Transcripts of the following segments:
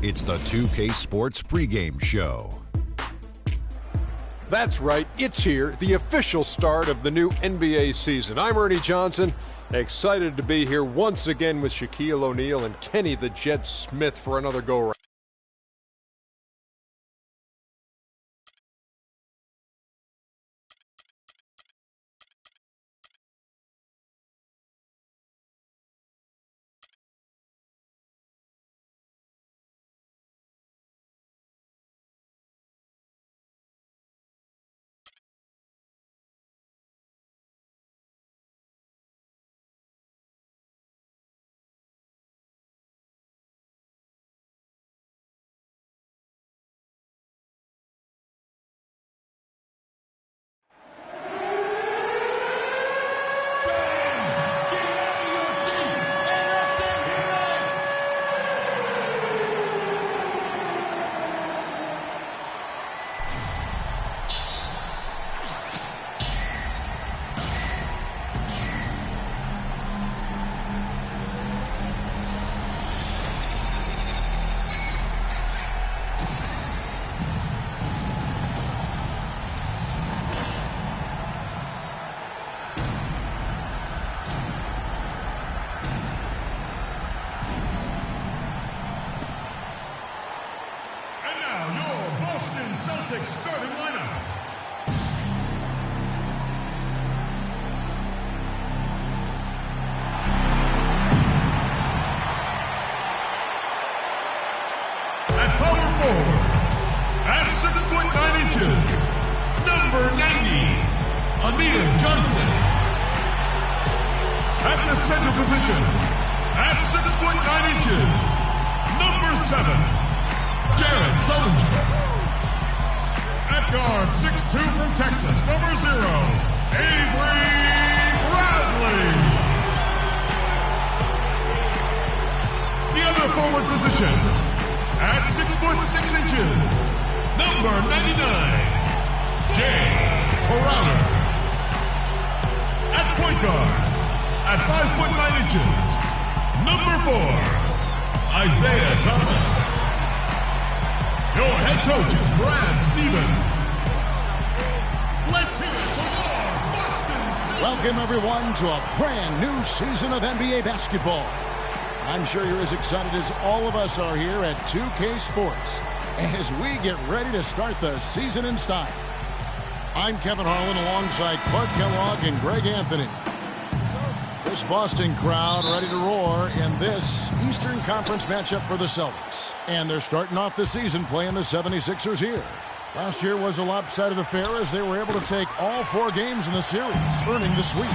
It's the 2K Sports pregame show. That's right, it's here, the official start of the new NBA season. I'm Ernie Johnson, excited to be here once again with Shaquille O'Neal and Kenny the Jet Smith for another go-round. Starting lineup. At power forward, at 6'9" number 90, Amir Johnson. At the center position, at 6'9", number 7, Jared Sullinger. At guard, 6'2" from Texas, number 0, Avery Bradley. The other forward position, at 6'6", number 99, Jay Crowder. At point guard, at 5'9", number 4, Isaiah Thomas. Your head coach is Brad Stevens. Let's hear it for more Boston Celtics. Welcome, everyone, to a brand new season of NBA basketball. I'm sure you're as excited as all of us are here at 2K Sports as we get ready to start the season in style. I'm Kevin Harlan alongside Clark Kellogg and Greg Anthony. This Boston crowd ready to roar in this Eastern Conference matchup for the Celtics. And they're starting off the season playing the 76ers here. Last year was a lopsided affair as they were able to take all 4 games in the series, earning the sweep.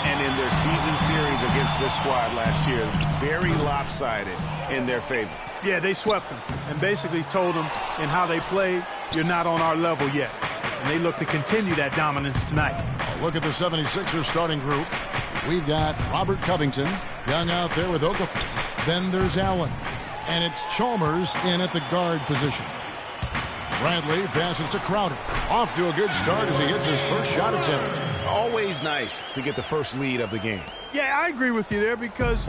And in their season series against this squad last year, very lopsided in their favor. Yeah, they swept them and basically told them in how they played, you're not on our level yet. And they look to continue that dominance tonight. Look at the 76ers starting group. We've got Robert Covington, young out there with Okafor. Then there's Allen. And it's Chalmers in at the guard position. Bradley passes to Crowder. Off to a good start as he hits his first shot attempt. Always nice to get the first lead of the game. Yeah, I agree with you there because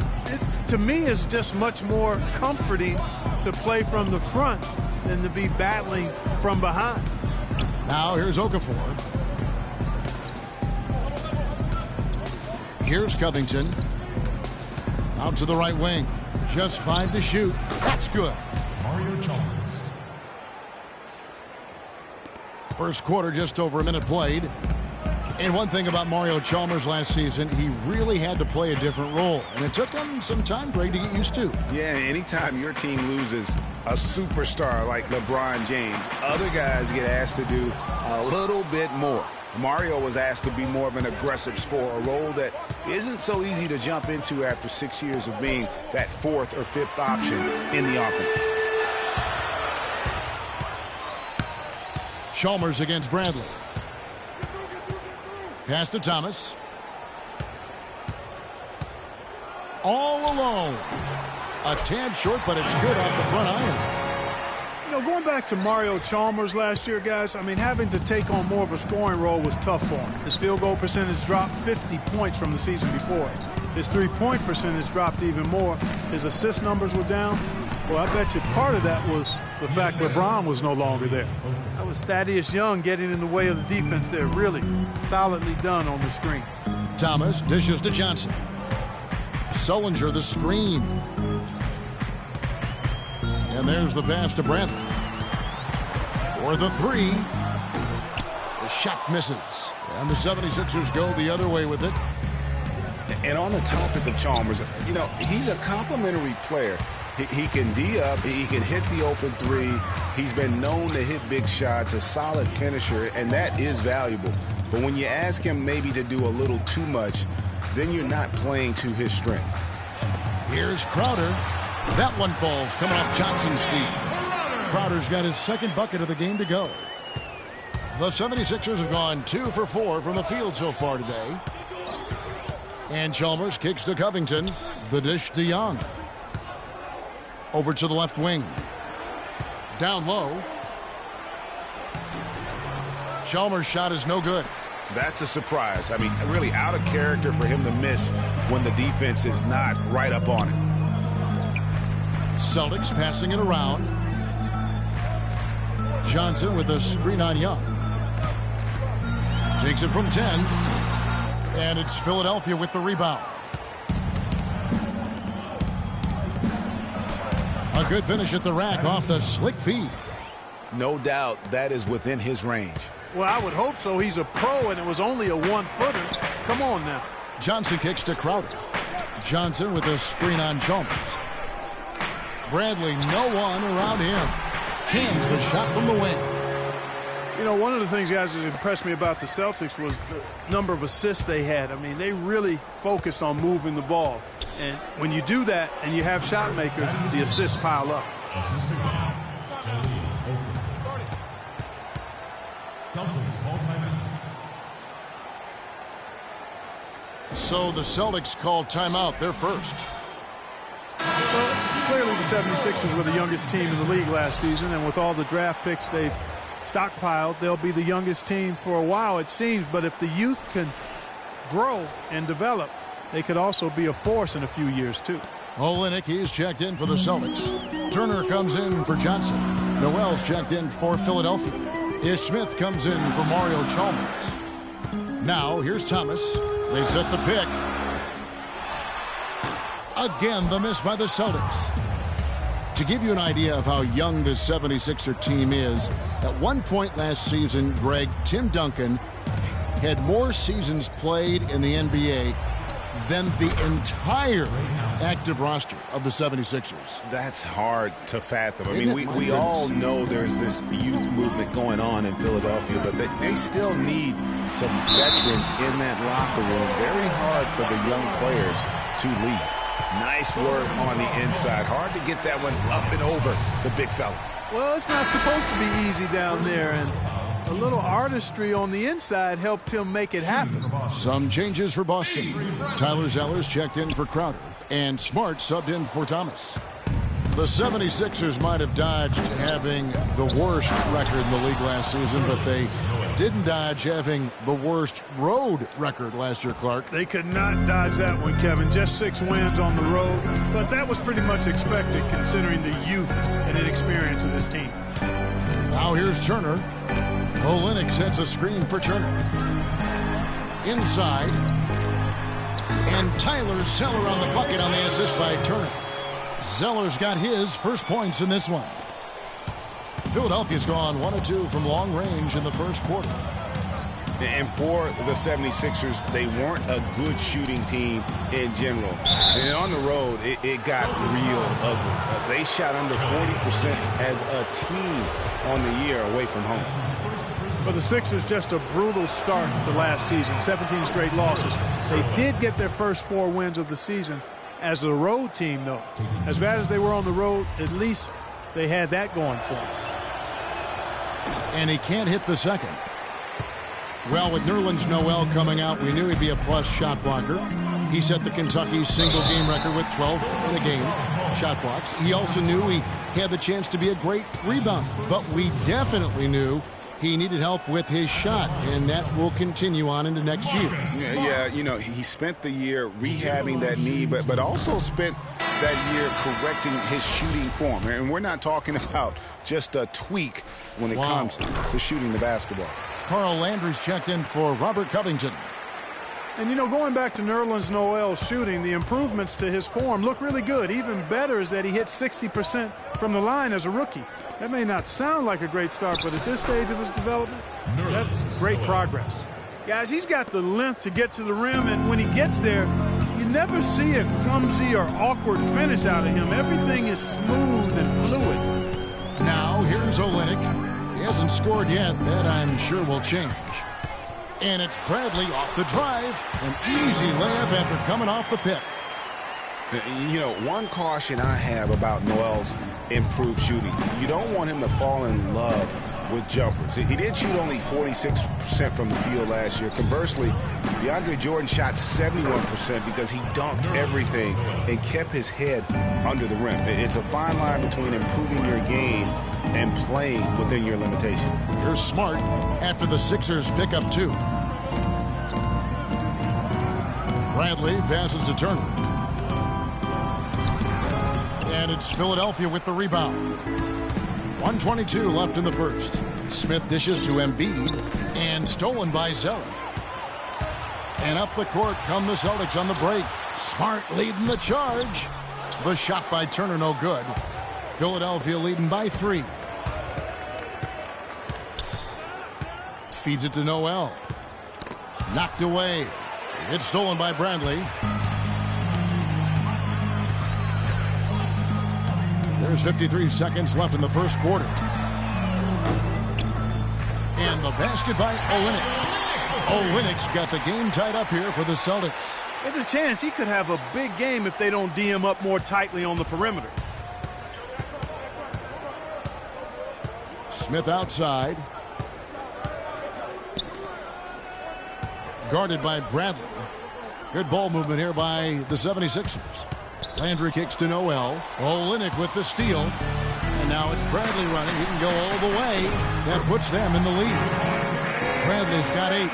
to me it's just much more comforting to play from the front than to be battling from behind. Now here's Okafor. Here's Covington. Out to the right wing. Just 5 to shoot. That's good. Mario Chalmers. First quarter, just over a minute played. And one thing about Mario Chalmers last season, he really had to play a different role. And it took him some time, Greg, to get used to. Yeah, anytime your team loses a superstar like LeBron James, other guys get asked to do a little bit more. Mario was asked to be more of an aggressive scorer, a role that isn't so easy to jump into after 6 years of being that 4th or 5th option in the offense. Chalmers against Bradley. Pass to Thomas. All alone. A tad short, but it's good off the front iron. You know, going back to Mario Chalmers last year, guys, I mean, having to take on more of a scoring role was tough for him. His field goal percentage dropped 50 points from the season before. His three-point percentage dropped even more. His assist numbers were down. Well, I bet you part of that was the fact LeBron was no longer there. That was Thaddeus Young getting in the way of the defense there. Really solidly done on the screen. Thomas dishes to Johnson. Sullinger the screen. And there's the pass to Bradley. For the three. The shot misses. And the 76ers go the other way with it. And on the topic of Chalmers, you know, he's a complimentary player. He can D up, he can hit the open three. He's been known to hit big shots, a solid finisher, and that is valuable. But when you ask him maybe to do a little too much, then you're not playing to his strength. Here's Crowder. That one falls coming off Johnson's feet. Crowder's got his second bucket of the game to go. The 76ers have gone 2 for 4 from the field so far today. And Chalmers kicks to Covington. The dish to Young. Over to the left wing. Down low. Chalmers' shot is no good. That's a surprise. I mean, really out of character for him to miss when the defense is not right up on it. Celtics passing it around. Johnson with a screen on Young. Takes it from 10. And it's Philadelphia with the rebound. A good finish at the rack off the slick feed. No doubt that is within his range. Well, I would hope so. He's a pro, and it was only a one-footer. Come on now. Johnson kicks to Crowder. Johnson with a screen on Chalmers. Bradley, no one around him. Cans the shot from the wing. You know, one of the things, guys, that impressed me about the Celtics was the number of assists they had. I mean, they really focused on moving the ball. And when you do that and you have shot makers, the assists pile up. Celtics call timeout. So the Celtics call timeout. They're first. Well, clearly the 76ers were the youngest team in the league last season, and with all the draft picks they've stockpiled, they'll be the youngest team for a while, it seems. But if the youth can grow and develop, they could also be a force in a few years, too. Olynyk, he's checked in for the Celtics. Turner comes in for Johnson. Noel's checked in for Philadelphia. Ish Smith comes in for Mario Chalmers. Now, here's Thomas. They set the pick. Again, the miss by the Celtics. To give you an idea of how young this 76er team is, at one point last season, Greg, Tim Duncan had more seasons played in the NBA than the entire active roster of the 76ers. That's hard to fathom. I mean, we all know there's this youth movement going on in Philadelphia, but they still need some veterans in that locker room. Very hard for the young players to lead. Nice work on the inside. Hard to get that one up and over the big fella. Well, it's not supposed to be easy down there, and a little artistry on the inside helped him make it happen. Some changes for Boston. Tyler Zeller's checked in for Crowder, and Smart subbed in for Thomas. The 76ers might have dodged having the worst record in the league last season, but they didn't dodge having the worst road record last year, Clark. They could not dodge that one, Kevin. Just 6 wins on the road, but that was pretty much expected considering the youth and inexperience of this team. Now here's Turner. Olynyk sets a screen for Turner. Inside. And Tyler Zeller on the bucket on the assist by Turner. Zeller's got his first points in this one. Philadelphia's gone 1 of 2 from long range in the first quarter. And for the 76ers, they weren't a good shooting team in general. And on the road, it got real ugly. They shot under 40% as a team on the year away from home. For the Sixers, just a brutal start to last season. 17 straight losses. They did get their first 4 wins of the season as a road team, though. As bad as they were on the road, at least they had that going for them. And he can't hit the second. Well, with Nerlens Noel coming out, we knew he'd be a plus shot blocker. He set the Kentucky single-game record with 12 in a game shot blocks. He also knew he had the chance to be a great rebounder. But we definitely knew He needed help with his shot, and that will continue on into next year. Yeah, you know, he spent the year rehabbing that knee, but also spent that year correcting his shooting form. And we're not talking about just a tweak when it comes to shooting the basketball. Carl Landry's checked in for Robert Covington. And, you know, going back to Nerlens Noel's shooting, the improvements to his form look really good. Even better is that he hit 60% from the line as a rookie. That may not sound like a great start, but at this stage of his development, that's great progress. Guys, he's got the length to get to the rim, and when he gets there, you never see a clumsy or awkward finish out of him. Everything is smooth and fluid. Now, here's Olynyk. He hasn't scored yet. That, I'm sure, will change. And it's Bradley off the drive. An easy layup after coming off the pick. You know, one caution I have about Noel's improved shooting, you don't want him to fall in love with jumpers. He did shoot only 46% from the field last year. Conversely, DeAndre Jordan shot 71% because he dunked everything and kept his head under the rim. It's a fine line between improving your game and playing within your limitation. Here's Smart after the Sixers pick up 2. Bradley passes to Turner. And it's Philadelphia with the rebound. 1:22 left in the first. Smith dishes to Embiid and stolen by Zeller. And up the court come the Celtics on the break. Smart leading the charge. The shot by Turner no good. Philadelphia leading by 3. Feeds it to Noel. Knocked away. It's stolen by Bradley. There's 53 seconds left in the first quarter. And the basket by Olynyk. Olynyk's got the game tied up here for the Celtics. There's a chance he could have a big game if they don't D him up more tightly on the perimeter. Smith outside. Guarded by Bradley. Good ball movement here by the 76ers. Landry kicks to Noel. Olynyk with the steal. And now it's Bradley running. He can go all the way. That puts them in the lead. Bradley's got 8.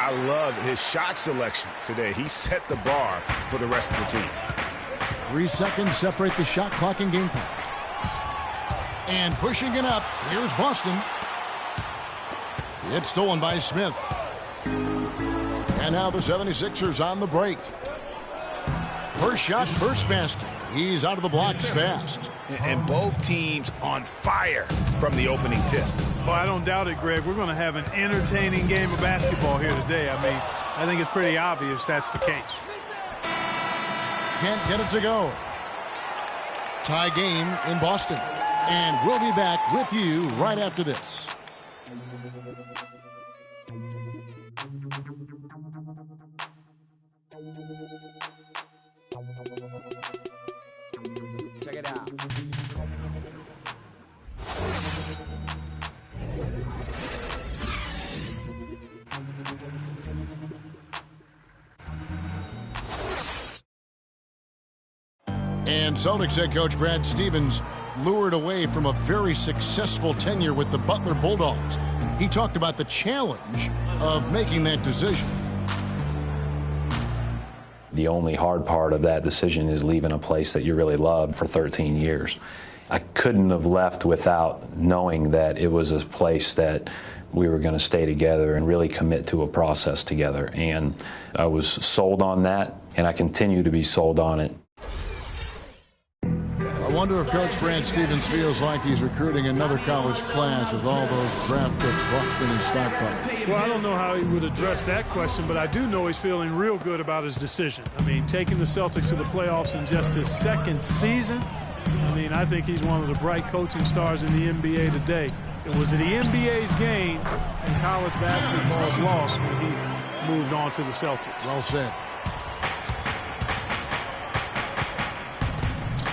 I love his shot selection today. He set the bar for the rest of the team. 3 seconds separate the shot clock and game clock. And pushing it up. Here's Boston. It's stolen by Smith. And now the 76ers on the break. First shot, first basket. He's out of the blocks fast. And both teams on fire from the opening tip. Well, I don't doubt it, Greg. We're going to have an entertaining game of basketball here today. I mean, I think it's pretty obvious that's the case. Can't get it to go. Tie game in Boston. And we'll be back with you right after this. Check it out. And Celtics head coach Brad Stevens lured away from a very successful tenure with the Butler Bulldogs. He talked about the challenge of making that decision. The only hard part of that decision is leaving a place that you really loved for 13 years. I couldn't have left without knowing that it was a place that we were going to stay together and really commit to a process together. And I was sold on that, and I continue to be sold on it. I wonder if Coach Brad Stevens feels like he's recruiting another college class with all those draft picks Boston and stockpile. Well, I don't know how he would address that question, but I do know he's feeling real good about his decision. I mean, taking the Celtics to the playoffs in just his second season, I mean, I think he's one of the bright coaching stars in the NBA today. It was the NBA's game and college basketball's loss when he moved on to the Celtics. Well said.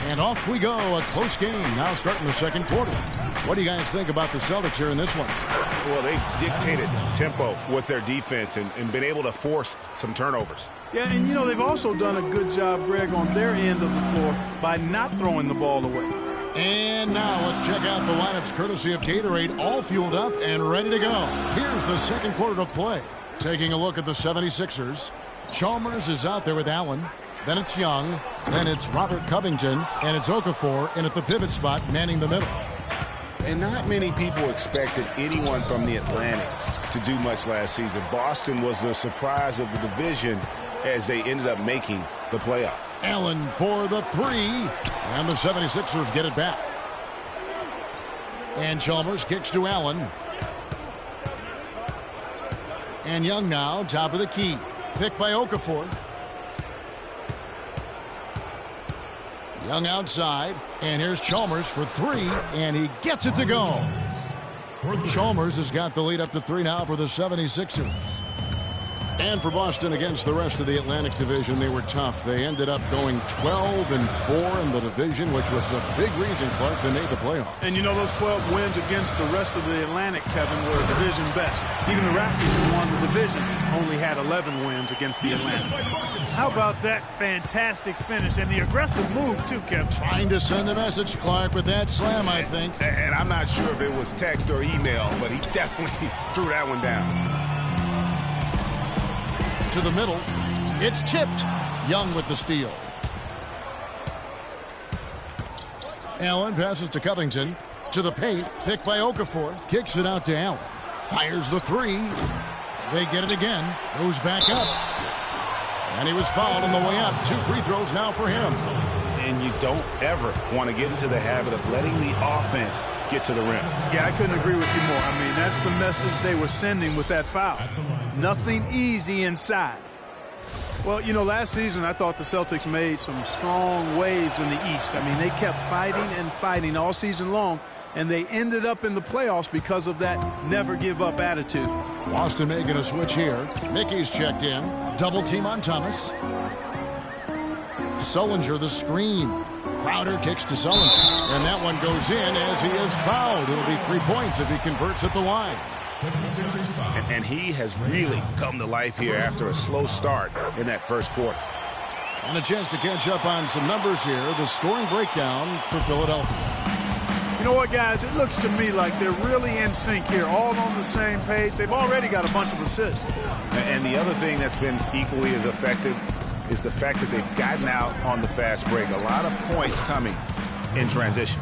And off we go, a close game now starting the second quarter. What do you guys think about the Celtics here in this one? Well, they dictated tempo with their defense and been able to force some turnovers. Yeah, and you know, they've also done a good job, Greg, on their end of the floor by not throwing the ball away. And now let's check out the lineups courtesy of Gatorade, all fueled up and ready to go. Here's the second quarter of play. Taking a look at the 76ers. Chalmers is out there with Allen. Then it's Young. Then it's Robert Covington. And it's Okafor in at the pivot spot, manning the middle. And not many people expected anyone from the Atlantic to do much last season. Boston was the surprise of the division as they ended up making the playoffs. Allen for the three. And the 76ers get it back. And Chalmers kicks to Allen. And Young now, top of the key. Picked by Okafor. Young outside. And here's Chalmers for three. And he gets it to go. Chalmers has got the lead up to three now for the 76ers. And for Boston against the rest of the Atlantic Division, they were tough. They ended up going 12-4 in the division, which was a big reason, Clark, they made the playoffs. And you know, those 12 wins against the rest of the Atlantic, Kevin, were division best. Even the Raptors, who won the division, only had 11 wins against the Atlantic. How about that fantastic finish and the aggressive move, too, Kevin? Trying to send a message, Clark, with that slam, I think. And I'm not sure if it was text or email, but he definitely threw that one down. To the middle. It's tipped. Young with the steal. Allen passes to Covington. To the paint. Picked by Okafor. Kicks it out to Allen. Fires the three. They get it again. Goes back up. And he was fouled on the way up. 2 free throws now for him. And you don't ever want to get into the habit of letting the offense get to the rim. Yeah, I couldn't agree with you more. I mean, that's the message they were sending with that foul. Nothing easy inside. Well, you know, last season I thought the Celtics made some strong waves in the East. I mean, they kept fighting and fighting all season long, and they ended up in the playoffs because of that never-give-up attitude. Boston making a switch here. Mickey's checked in. Double team on Thomas. Sullinger the screen. Crowder kicks to Sullinger. And that one goes in as he is fouled. It'll be 3 points if he converts at the line. And he has really come to life here after a slow start in that first quarter. And a chance to catch up on some numbers here. The scoring breakdown for Philadelphia. You know what, guys? It looks to me like they're really in sync here, all on the same page. They've already got a bunch of assists. And the other thing that's been equally as effective is the fact that they've gotten out on the fast break. A lot of points coming in transition.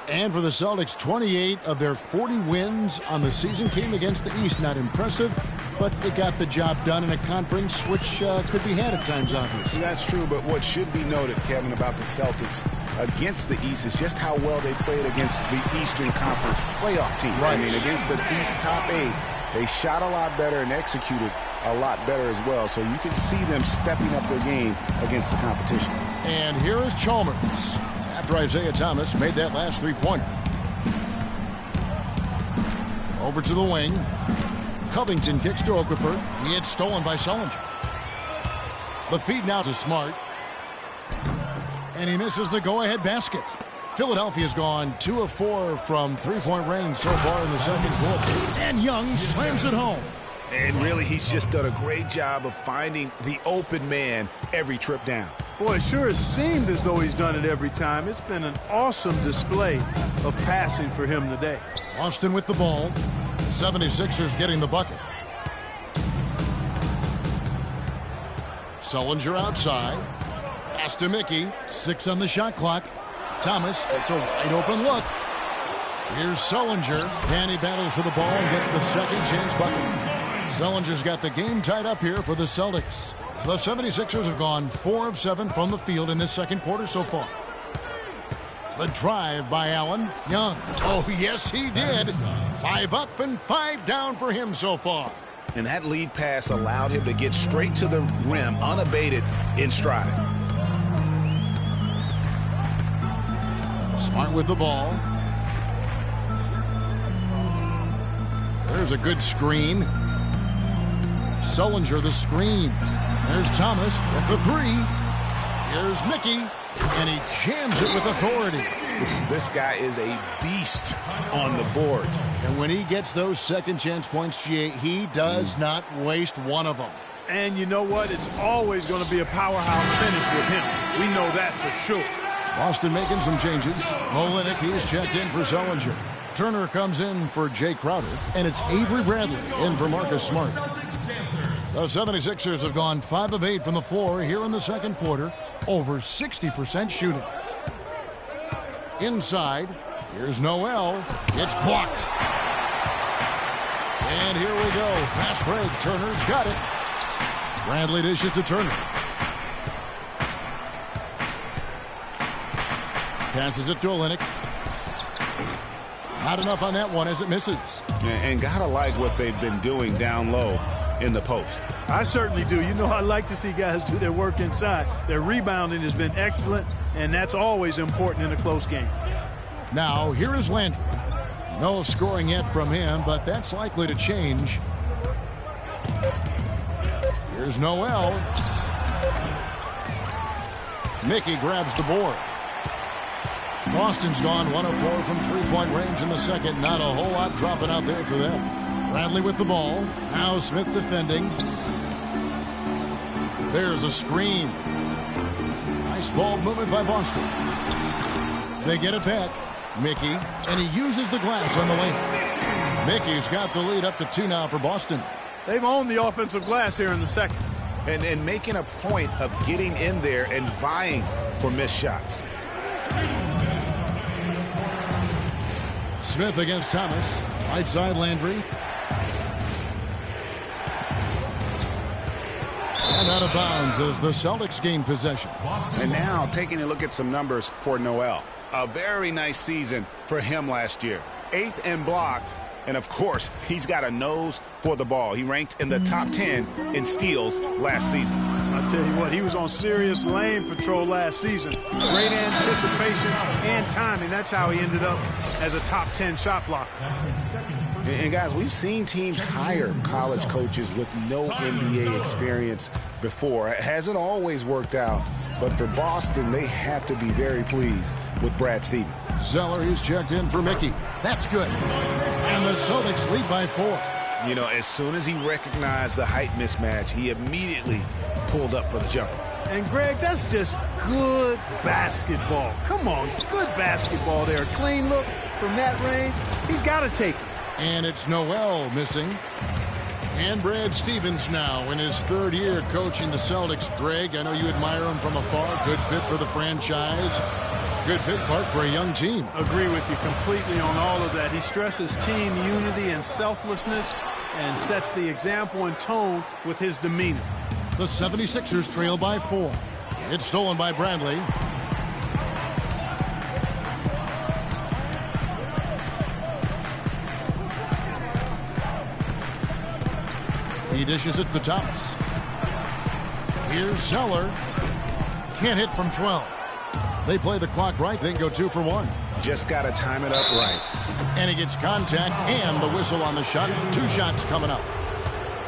And for the Celtics, 28 of their 40 wins on the season came against the East. Not impressive, but they got the job done in a conference which could be had at times, obviously. That's true, but what should be noted, Kevin, about the Celtics against the East is just how well they played against the Eastern Conference playoff team. Right. I mean, against the East top 8, they shot a lot better and executed a lot better as well. So you can see them stepping up their game against the competition. And here is Chalmers. After Isaiah Thomas made that last three-pointer. Over to the wing. Covington kicks to Okafor. He gets stolen by Sullinger. The feed now to Smart. And he misses the go-ahead basket. Philadelphia's gone 2 of 4 from three-point range so far in the second quarter. And Young slams it home. And really, he's just done a great job of finding the open man every trip down. Boy, it sure has seemed as though he's done it every time. It's been an awesome display of passing for him today. Austin with the ball. The 76ers getting the bucket. Sullinger outside. Pass to Mickey. 6 on the shot clock. Thomas gets a wide open look. Here's Sullinger. And he battles for the ball and gets the second chance bucket. Sullinger's got the game tied up here for the Celtics. The 76ers have gone 4 of 7 from the field in this second quarter so far. The drive by Allen. Young. Oh, yes, he did. 5 up and 5 down for him so far. And that lead pass allowed him to get straight to the rim, unabated, in stride. Smart with the ball. There's a good screen. Sullinger the screen. There's Thomas with the 3. Here's Mickey, and he jams it with authority. This guy is a beast on the board. And when he gets those second chance points, GA, he does not waste one of them. And you know what? It's always going to be a powerhouse finish with him. We know that for sure. Boston making some changes. Olynyk, he's checked in for Sullinger. Turner comes in for Jay Crowder, and it's Avery Bradley in for Marcus Smart. The 76ers have gone 5 of 8 from the floor here in the second quarter, over 60% shooting. Inside, here's Noel. It's blocked. And here we go. Fast break. Turner's got it. Bradley dishes to Turner. Passes it to Olynyk. Not enough on that one as it misses. And gotta like what they've been doing down low in the post. I certainly do. You know, I like to see guys do their work inside. Their rebounding has been excellent, and that's always important in a close game. Now, here is Landry. No scoring yet from him, but that's likely to change. Here's Noel. Mickey grabs the board. Boston's gone 1 of 4 from three-point range in the second. Not a whole lot dropping out there for them. Bradley with the ball. Now Smith defending. There's a screen. Nice ball movement by Boston. They get it back. Mickey, and he uses the glass on the lane. Mickey's got the lead up to 2 now for Boston. They've owned the offensive glass here in the second. And making a point of getting in there and vying for missed shots. Smith against Thomas. Right side Landry. And out of bounds as the Celtics gain possession. And now taking a look at some numbers for Noel. A very nice season for him last year. 8th in blocks. And, of course, he's got a nose for the ball. He ranked in the top 10 in steals last season. I'll tell you what, he was on serious lane patrol last season. Great anticipation and timing. That's how he ended up as a top 10 shot blocker. And, guys, we've seen teams hire college coaches with no NBA experience before. It hasn't always worked out. But for Boston, they have to be very pleased with Brad Stevens. Zeller is checked in for Mickey. That's good. And the Celtics lead by 4. You know, as soon as he recognized the height mismatch, he immediately pulled up for the jumper. And, Greg, that's just good basketball. Come on, good basketball there. Clean look from that range. He's got to take it. And it's Noel missing. And Brad Stevens now in his 3rd year coaching the Celtics. Greg, I know you admire him from afar. Good fit for the franchise. Good fit, Clark, for a young team. Agree with you completely on all of that. He stresses team unity and selflessness and sets the example and tone with his demeanor. The 76ers trail by 4. It's stolen by Bradley. He dishes it to Thomas. Here's Zeller. Can't hit from 12. They play the clock right, then go 2 for 1. Just got to time it up right. And he gets contact and the whistle on the shot. 2 shots coming up.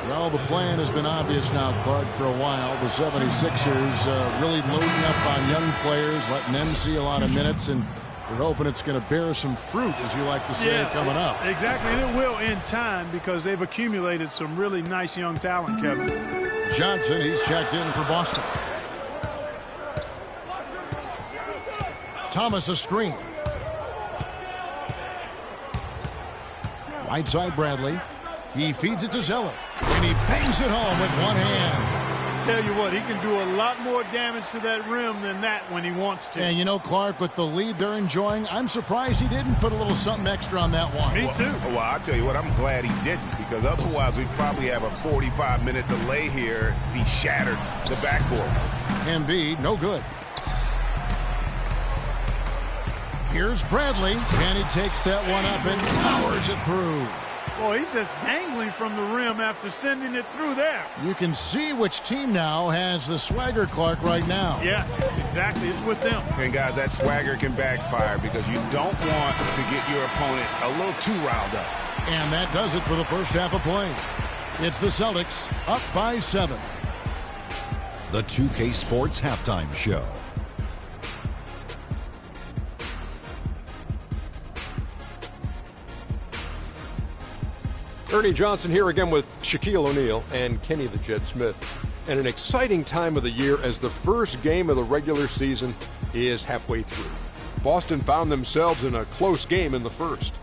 Well, the plan has been obvious now, Clark, for a while. The 76ers really loading up on young players, letting them see a lot of minutes, and we're hoping it's going to bear some fruit, as you like to say, coming up. Exactly, and it will in time because they've accumulated some really nice young talent, Kevin. Johnson, he's checked in for Boston. Thomas a screen. Right side Bradley. He feeds it to Zeller. And he bangs it home with one hand. Tell you what, he can do a lot more damage to that rim than that when he wants to. And you know, Clark, with the lead they're enjoying, I'm surprised he didn't put a little something extra on that one. Me too. Well, I'll tell you what, I'm glad he didn't, because otherwise we'd probably have a 45-minute delay here if he shattered the backboard. Embiid, no good. Here's Bradley, and he takes that one up and powers it through. Boy, he's just dangling from the rim after sending it through there. You can see which team now has the swagger, Clark, right now. Yeah, exactly. It's with them. And, guys, that swagger can backfire because you don't want to get your opponent a little too riled up. And that does it for the first half of play. It's the Celtics up by 7. The 2K Sports Halftime Show. Ernie Johnson here again with Shaquille O'Neal and Kenny the Jet Smith. And an exciting time of the year as the first game of the regular season is halfway through. Boston found themselves in a close game in the first.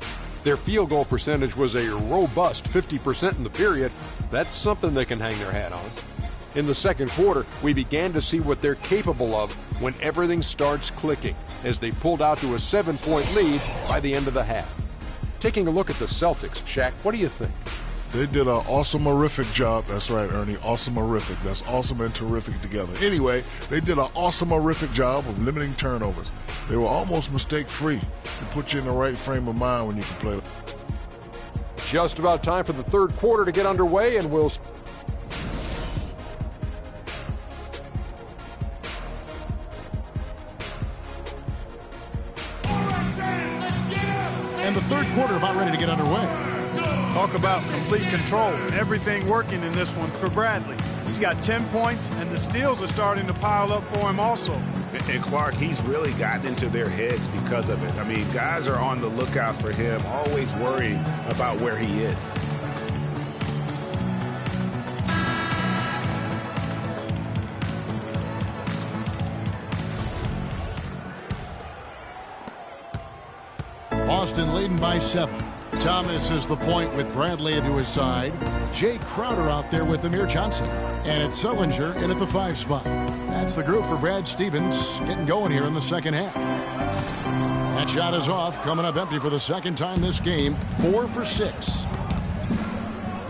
Their field goal percentage was a robust 50% in the period. That's something they can hang their hat on. In the second quarter, we began to see what they're capable of when everything starts clicking, as they pulled out to a 7-point lead by the end of the half. Taking a look at the Celtics, Shaq, what do you think? They did an awesome-orific job. That's right, Ernie. Awesome-orific. That's awesome and terrific together. Anyway, they did an awesome-orific job of limiting turnovers. They were almost mistake-free. It put you in the right frame of mind when you can play. Just about time for the third quarter to get underway, and we'll... And the third quarter about ready to get underway. Talk about complete control. Everything working in this one for Bradley. He's got 10 points, and the steals are starting to pile up for him also. And Clark, he's really gotten into their heads because of it. I mean, guys are on the lookout for him, always worrying about where he is. Boston leading by 7. Thomas is the point with Bradley into his side. Jay Crowder out there with Amir Johnson. And it's Sullinger in at the 5 spot. That's the group for Brad Stevens getting going here in the second half. That shot is off, coming up empty for the second time this game. 4 for 6.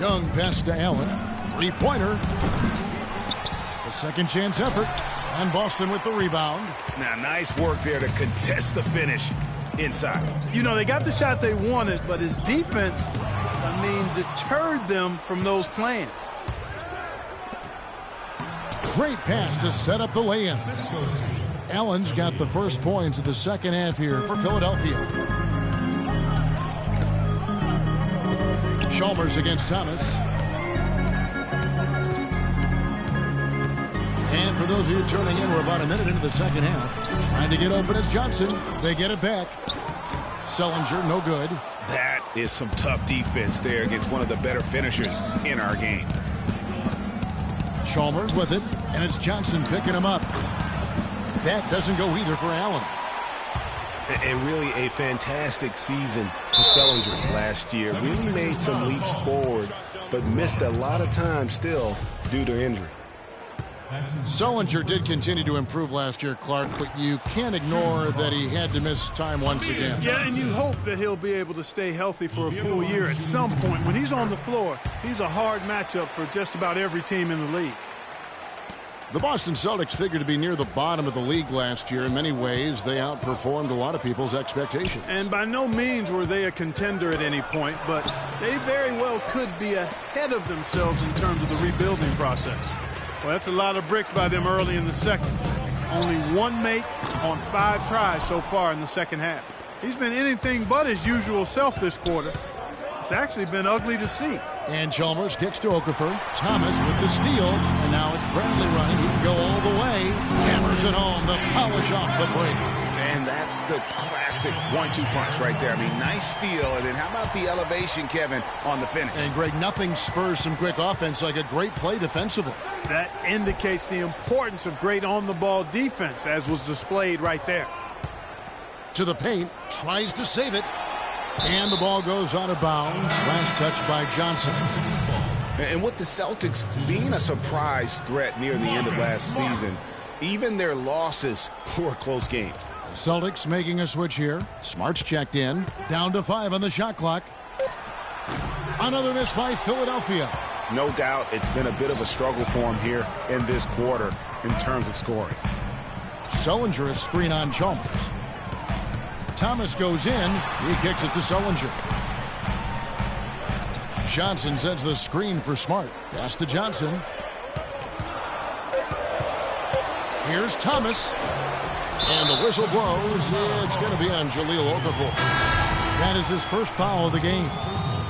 Young pass to Allen. 3-pointer. A second chance effort. And Boston with the rebound. Now, nice work there to contest the finish inside. You know, they got the shot they wanted, but his defense, deterred them from those playing. Great pass to set up the lay-in. Allen's got the first points of the second half here for Philadelphia. Chalmers against Thomas. And for those of you tuning in, we're about a minute into the second half. Trying to get open is Johnson. They get it back. Sullinger, no good. That is some tough defense there against one of the better finishers in our game. Chalmers with it, and it's Johnson picking him up. That doesn't go either for Allen. And really a fantastic season for Sullinger last year. Really made some leaps forward, but missed a lot of time still due to injury. Sullinger did continue to improve last year, Clark, but you can't ignore that he had to miss time once again. Yeah, and you hope that he'll be able to stay healthy for a full year at some point. When he's on the floor, he's a hard matchup for just about every team in the league. The Boston Celtics figured to be near the bottom of the league last year. In many ways, they outperformed a lot of people's expectations. And by no means were they a contender at any point, but they very well could be ahead of themselves in terms of the rebuilding process. Well, that's a lot of bricks by them early in the second. Only one make on 5 tries so far in the second half. He's been anything but his usual self this quarter. It's actually been ugly to see. And Chalmers kicks to Okafor. Thomas with the steal. And now it's Bradley running. He can go all the way. Hammers it home to polish off the break. And that's the classic 1-2 punch right there. Nice steal. And then how about the elevation, Kevin, on the finish? And, Greg, nothing spurs some quick offense like a great play defensively. That indicates the importance of great on-the-ball defense, as was displayed right there. To the paint. Tries to save it. And the ball goes out of bounds. Last touch by Johnson. And with the Celtics being a surprise threat near the end of last season, even their losses were close games. Celtics making a switch here. Smart's checked in. Down to 5 on the shot clock. Another miss by Philadelphia. No doubt it's been a bit of a struggle for him here in this quarter in terms of scoring. Sullinger is screen on Chalmers. Thomas goes in. He kicks it to Sullinger. Johnson sends the screen for Smart. Pass to Johnson. Here's Thomas. And the whistle blows. It's going to be on Jahlil Okafor. That is his first foul of the game.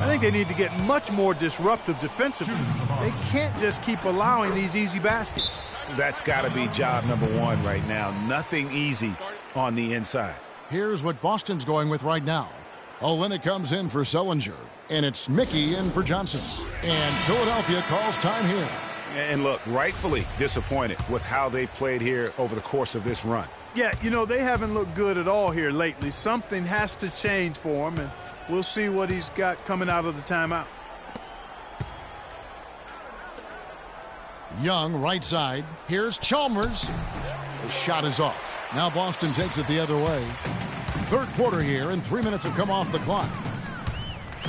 I think they need to get much more disruptive defensively. They can't just keep allowing these easy baskets. That's got to be job number 1 right now. Nothing easy on the inside. Here's what Boston's going with right now. Olynyk comes in for Sullinger. And it's Mickey in for Johnson. And Philadelphia calls time here. And look, rightfully disappointed with how they've played here over the course of this run. Yeah, you know, they haven't looked good at all here lately. Something has to change for him, and we'll see what he's got coming out of the timeout. Young, right side. Here's Chalmers. The shot is off. Now Boston takes it the other way. Third quarter here, and 3 minutes have come off the clock.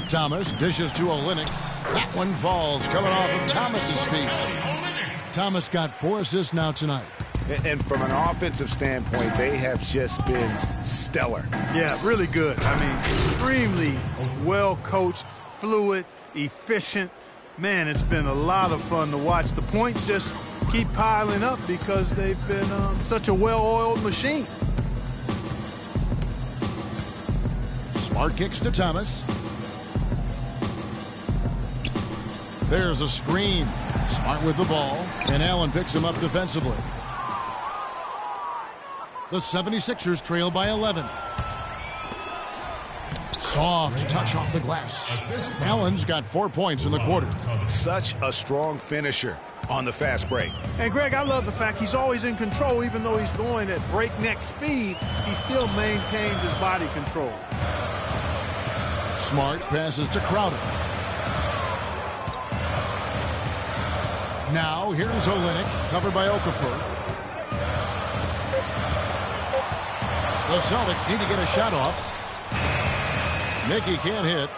Thomas dishes to Olynyk. That one falls, coming off of Thomas's feet. Thomas got 4 assists now tonight. And from an offensive standpoint, they have just been stellar. Yeah, really good. I mean, extremely well coached, fluid, efficient. Man, it's been a lot of fun to watch. The points just keep piling up because they've been such a well-oiled machine. Smart kicks to Thomas. There's a screen. Smart with the ball, and Allen picks him up defensively. The 76ers trail by 11. Soft touch off the glass. Allen's got 4 points in the quarter. Such a strong finisher on the fast break. And, Greg, I love the fact he's always in control. Even though he's going at breakneck speed, he still maintains his body control. Smart passes to Crowder. Now, here's Olynyk, covered by Okafor. The Celtics need to get a shot off. Mickey can't hit.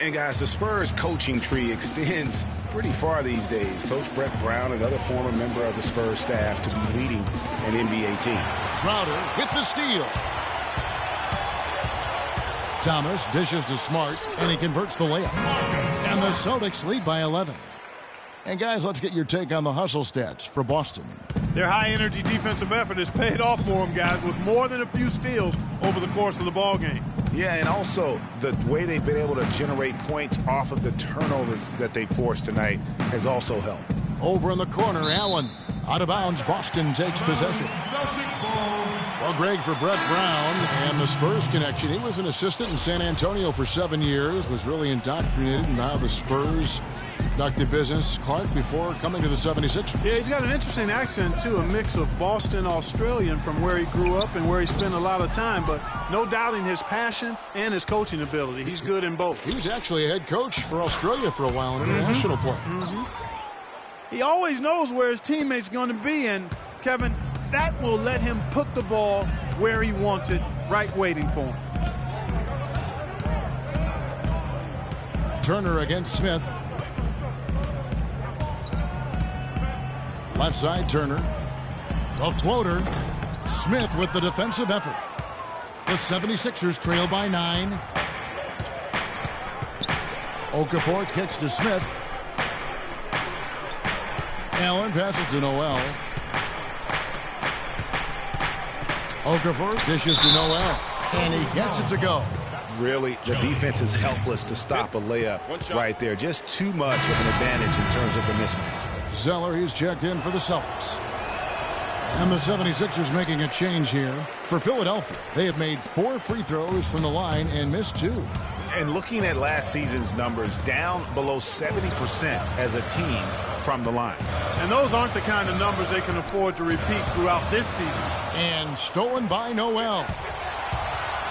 And guys, the Spurs coaching tree extends pretty far these days. Coach Brett Brown, another former member of the Spurs staff, to be leading an NBA team. Crowder with the steal. Thomas dishes to Smart, and he converts the layup. And the Celtics lead by 11. And guys, let's get your take on the hustle stats for Boston. Their high-energy defensive effort has paid off for them, guys, with more than a few steals over the course of the ballgame. Yeah, and also the way they've been able to generate points off of the turnovers that they forced tonight has also helped. Over in the corner, Allen. Out of bounds, Boston takes possession. Well, Greg, for Brett Brown and the Spurs connection, he was an assistant in San Antonio for 7 years, was really indoctrinated in how the Spurs conducted business, Clark, before coming to the 76ers. Yeah, he's got an interesting accent, too, a mix of Boston Australian from where he grew up and where he spent a lot of time, but no doubting his passion and his coaching ability. He's good in both. He was actually a head coach for Australia for a while in international play. He always knows where his teammate's going to be, and, Kevin, that will let him put the ball where he wants it, right waiting for him. Turner against Smith. Left side, Turner. A floater. Smith with the defensive effort. The 76ers trail by 9. Okafor kicks to Smith. Allen passes to Noel. Okafor dishes to Noel. And he gets it to go. Really, the defense is helpless to stop a layup right there. Just too much of an advantage in terms of the mismatch. Zeller, he's checked in for the Celtics. And the 76ers making a change here. For Philadelphia, they have made 4 free throws from the line and missed 2. And looking at last season's numbers, down below 70% as a team from the line. And those aren't the kind of numbers they can afford to repeat throughout this season. And stolen by Noel.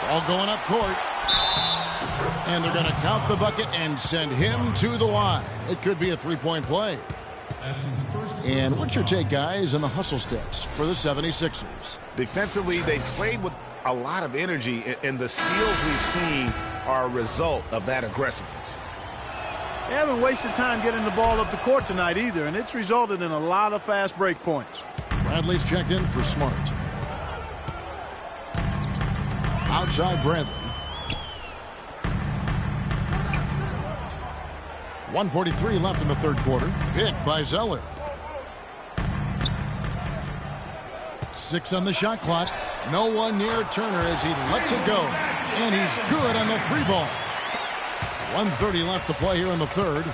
Ball going up court. And they're going to count the bucket and send him to the line. It could be a three-point play. And what's your take, guys, on the hustle steps for the 76ers? Defensively, they played with a lot of energy, and the steals we've seen are a result of that aggressiveness. They haven't wasted time getting the ball up the court tonight either, and it's resulted in a lot of fast break points. Bradley's checked in for Smart. Outside Bradley. 1:43 left in the third quarter. Picked by Zeller. 6 on the shot clock. No one near Turner as he lets it go. And he's good on the 3 ball. 1:30 left to play here in the third.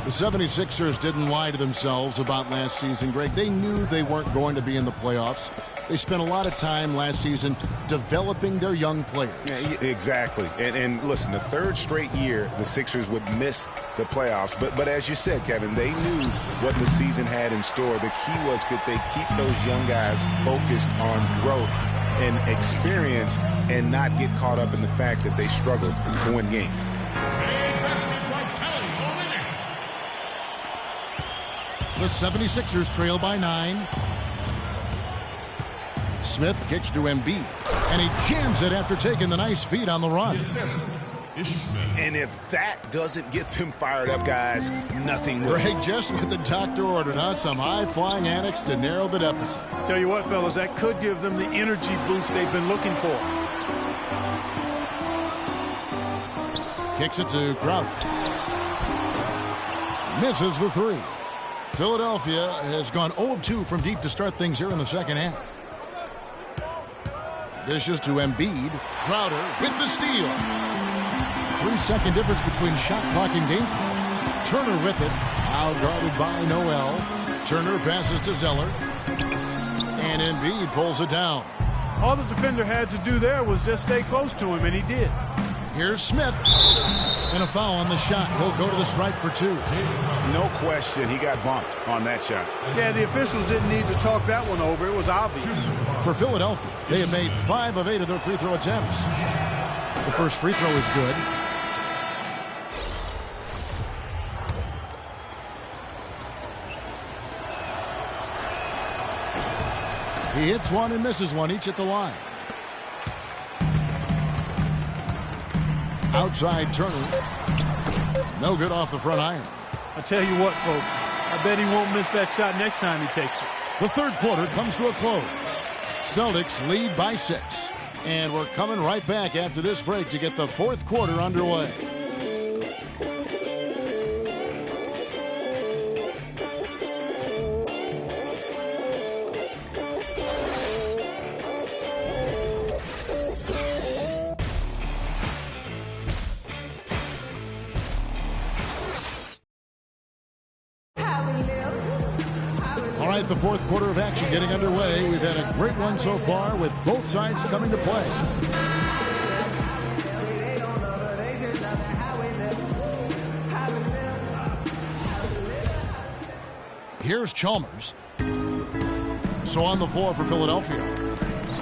The 76ers didn't lie to themselves about last season, Greg. They knew they weren't going to be in the playoffs. They spent a lot of time last season developing their young players. Yeah, exactly. And listen, the third straight year the Sixers would miss the playoffs. But as you said, Kevin, they knew what the season had in store. The key was, could they keep those young guys focused on growth and experience and not get caught up in the fact that they struggled to win games. The 76ers trail by 9. Smith kicks to Embiid, and he jams it after taking the nice feed on the run. And if that doesn't get them fired up, guys, nothing will. Greg, just what the doctor ordered, huh? Some high-flying antics to narrow the deficit. Tell you what, fellas, that could give them the energy boost they've been looking for. Kicks it to Crowder. Misses the 3. Philadelphia has gone 0 of 2 from deep to start things here in the second half. Dishes to Embiid. Crowder with the steal. 3-second difference between shot clock and game clock. Turner with it. Out guarded by Noel. Turner passes to Zeller. And Embiid pulls it down. All the defender had to do there was just stay close to him, and he did. Here's Smith. And a foul on the shot. He'll go to the stripe for 2. No question, he got bumped on that shot. Yeah, the officials didn't need to talk that one over. It was obvious. For Philadelphia, they have made 5 of 8 of their free throw attempts. The first free throw is good. He hits one and misses one, each at the line. Outside Turner. No good off the front iron. I tell you what, folks, I bet he won't miss that shot next time he takes it. The third quarter comes to a close. Celtics lead by 6. And we're coming right back after this break to get the fourth quarter underway. The fourth quarter of action getting underway. We've had a great one so far with both sides coming to play. Here's Chalmers. So on the floor for Philadelphia,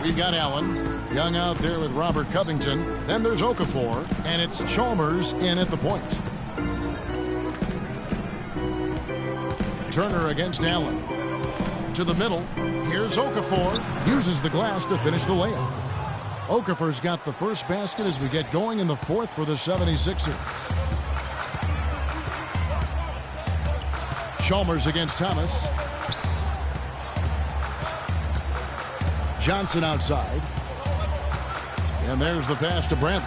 we've got Allen. Young out there with Robert Covington. Then there's Okafor, and it's Chalmers in at the point. Turner against Allen. To the middle. Here's Okafor. Uses the glass to finish the layup. Okafor's got the first basket as we get going in the fourth for the 76ers. Chalmers against Thomas. Johnson outside. And there's the pass to Bradley.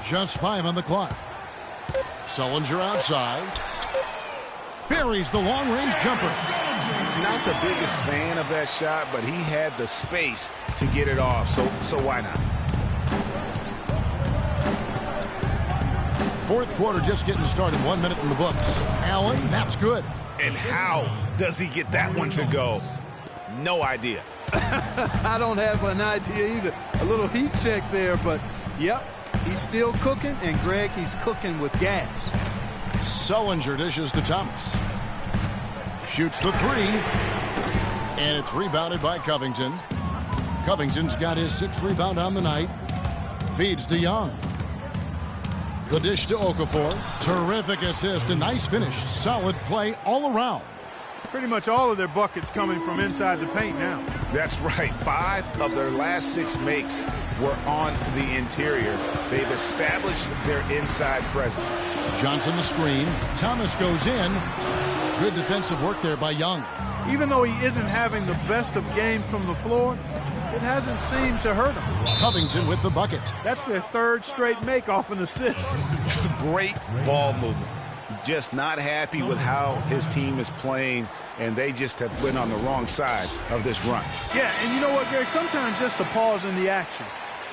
Just 5 on the clock. Sullinger outside. Buries the long-range jumper. Not the biggest fan of that shot, but he had the space to get it off, so why not? Fourth quarter just getting started. 1 minute in the books. Allen, that's good. And how does he get that one to go? No idea. I don't have an idea either. A little heat check there, but yep, he's still cooking, and Greg, he's cooking with gas. Sullinger dishes to Thomas. Shoots the 3. And it's rebounded by Covington. Covington's got his 6th rebound on the night. Feeds to Young. The dish to Okafor. Terrific assist. A nice finish. Solid play all around. Pretty much all of their buckets coming from inside the paint now. That's right. 5 of their last 6 makes were on the interior. They've established their inside presence. Johnson the screen. Thomas goes in. Good defensive work there by Young. Even though he isn't having the best of games from the floor, it hasn't seemed to hurt him. Covington with the bucket. That's their 3rd straight make off an assist. Great ball movement. Just not happy with how his team is playing, and they just have been on the wrong side of this run. Yeah, and you know what, Greg? Sometimes just a pause in the action,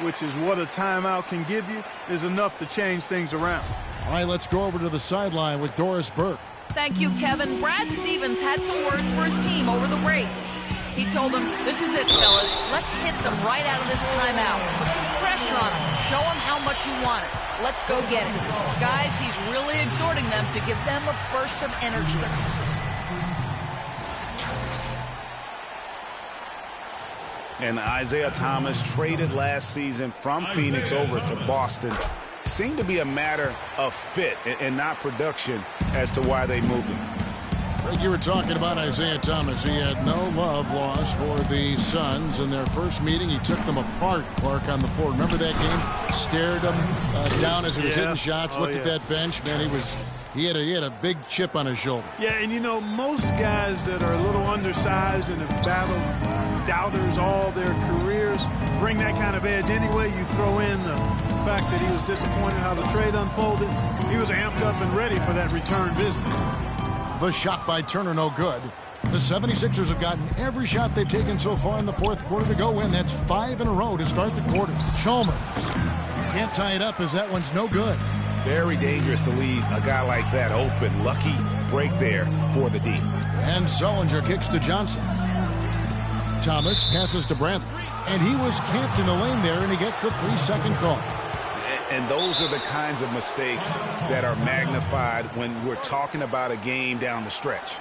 which is what a timeout can give you, is enough to change things around. All right, let's go over to the sideline with Doris Burke. Thank you, Kevin. Brad Stevens had some words for his team over the break. He told them, this is it, fellas. Let's hit them right out of this timeout. Put some pressure on them. Show them how much you want it. Let's go get it. Guys, he's really exhorting them to give them a burst of energy. And Isaiah Thomas, traded last season from Phoenix over to Boston, seemed to be a matter of fit and not production as to why they moved him. You were talking about Isaiah Thomas. He had no love lost for the Suns. In their first meeting, he took them apart, Clark, on the floor. Remember that game? Stared them down as he was hitting shots, looked at that bench. Man, he had a big chip on his shoulder. Yeah, and you know, most guys that are a little undersized and have battled doubters all their careers bring that kind of edge anyway. You throw in the fact that he was disappointed how the trade unfolded. He was amped up and ready for that return visit. The shot by Turner, no good. The 76ers have gotten every shot they've taken so far in the fourth quarter to go win. That's 5 in a row to start the quarter. Chalmers can't tie it up as that one's no good. Very dangerous to leave a guy like that open. Lucky break there for the D. And Sullinger kicks to Johnson. Thomas passes to Bradley. And he was camped in the lane there, and he gets the 3-second call. And those are the kinds of mistakes that are magnified when we're talking about a game down the stretch.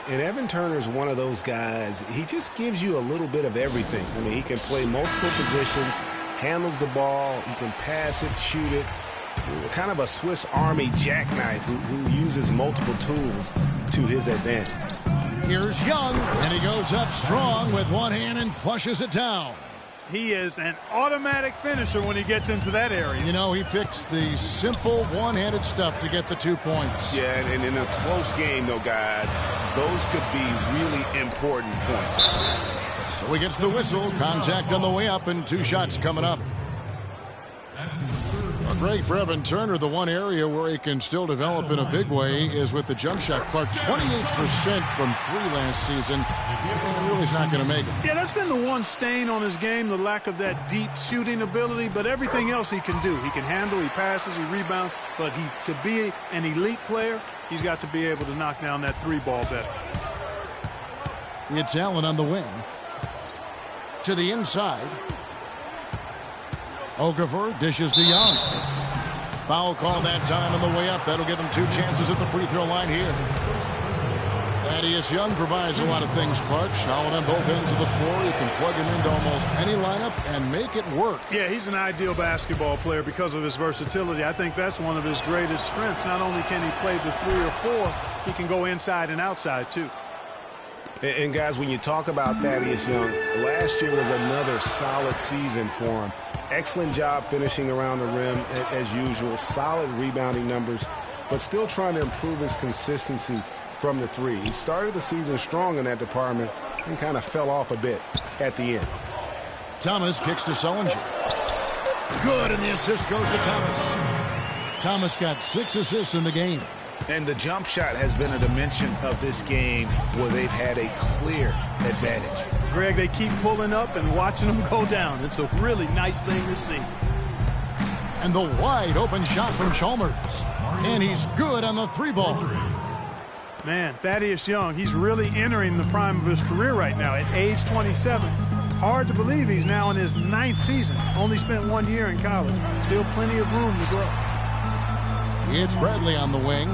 And Evan Turner's one of those guys, he just gives you a little bit of everything. I mean, he can play multiple positions, handles the ball, he can pass it, shoot it. Kind of a Swiss Army jackknife who uses multiple tools to his advantage. Here's Young, and he goes up strong with one hand and flushes it down. He is an automatic finisher when he gets into that area. You know, he picks the simple one-handed stuff to get the 2 points. Yeah, and in a close game, though, guys, those could be really important points. So he gets the whistle. Contact on the way up, and 2 shots coming up. Greg, for Evan Turner, the one area where he can still develop in a big way is with the jump shot. Clark, 28% from 3 last season. And really is not going to make it. Yeah, that's been the one stain on his game, the lack of that deep shooting ability. But everything else he can do. He can handle, he passes, he rebounds. But to be an elite player, he's got to be able to knock down that 3-ball better. It's Allen on the wing. To the inside. Okafor dishes to Young. Foul call that time on the way up. That'll give him 2 chances at the free throw line here. Thaddeus Young provides a lot of things, Clark. Solid on both ends of the floor. You can plug him into almost any lineup and make it work. Yeah, he's an ideal basketball player because of his versatility. I think that's one of his greatest strengths. Not only can he play the 3 or 4, he can go inside and outside too. And guys, when you talk about Thaddeus Young, last year was another solid season for him. Excellent job finishing around the rim as usual. Solid rebounding numbers, but still trying to improve his consistency from the 3. He started the season strong in that department and kind of fell off a bit at the end. Thomas kicks to Sullinger. Good, and the assist goes to Thomas. Thomas got 6 assists in the game. And the jump shot has been a dimension of this game where they've had a clear advantage. Greg, they keep pulling up and watching them go down. It's a really nice thing to see. And the wide open shot from Chalmers. And he's good on the 3-ball. Man, Thaddeus Young, he's really entering the prime of his career right now at age 27. Hard to believe he's now in his 9th season. Only spent 1 year in college. Still plenty of room to grow. It's Bradley on the wing.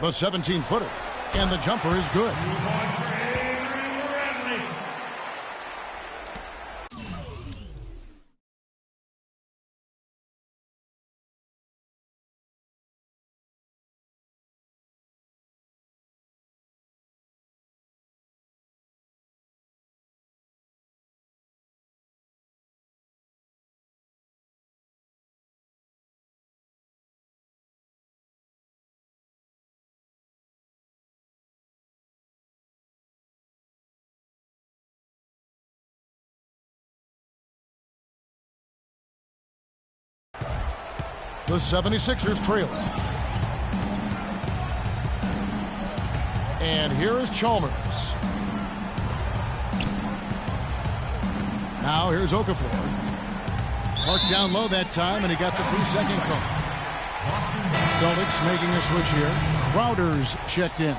The 17-footer. And the jumper is good. The 76ers trail. And here is Chalmers. Now here's Okafor. Parked down low that time, and he got the 3-second call. Celtics making a switch here. Crowder's checked in.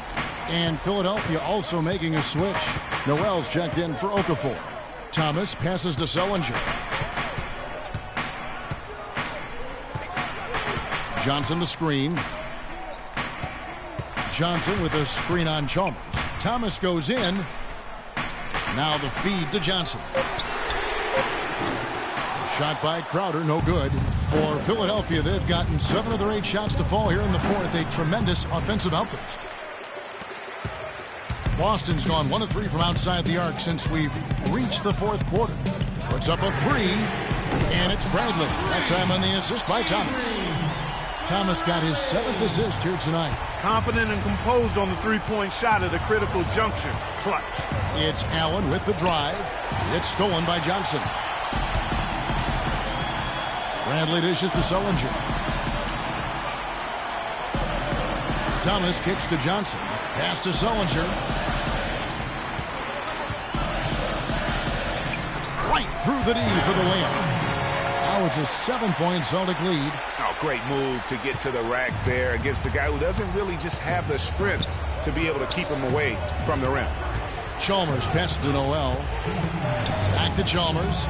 And Philadelphia also making a switch. Noel's checked in for Okafor. Thomas passes to Sullinger. Johnson the screen. Johnson with a screen on Chalmers. Thomas goes in. Now the feed to Johnson. Shot by Crowder, no good. For Philadelphia, they've gotten 7 of their 8 shots to fall here in the fourth. A tremendous offensive outburst. Boston's gone 1 of 3 from outside the arc since we've reached the fourth quarter. Puts up a 3, and it's Bradley. That time on the assist by Thomas. Thomas got his 7th assist here tonight. Confident and composed on the three-point shot at a critical juncture. Clutch. It's Allen with the drive. It's stolen by Johnson. Bradley dishes to Sullinger. Thomas kicks to Johnson. Pass to Sullinger. Right through the D for the layup. Now it's a 7-point Celtic lead. Oh, great move to get to the rack there against a guy who doesn't really just have the strength to be able to keep him away from the rim. Chalmers passes to Noel. Back to Chalmers.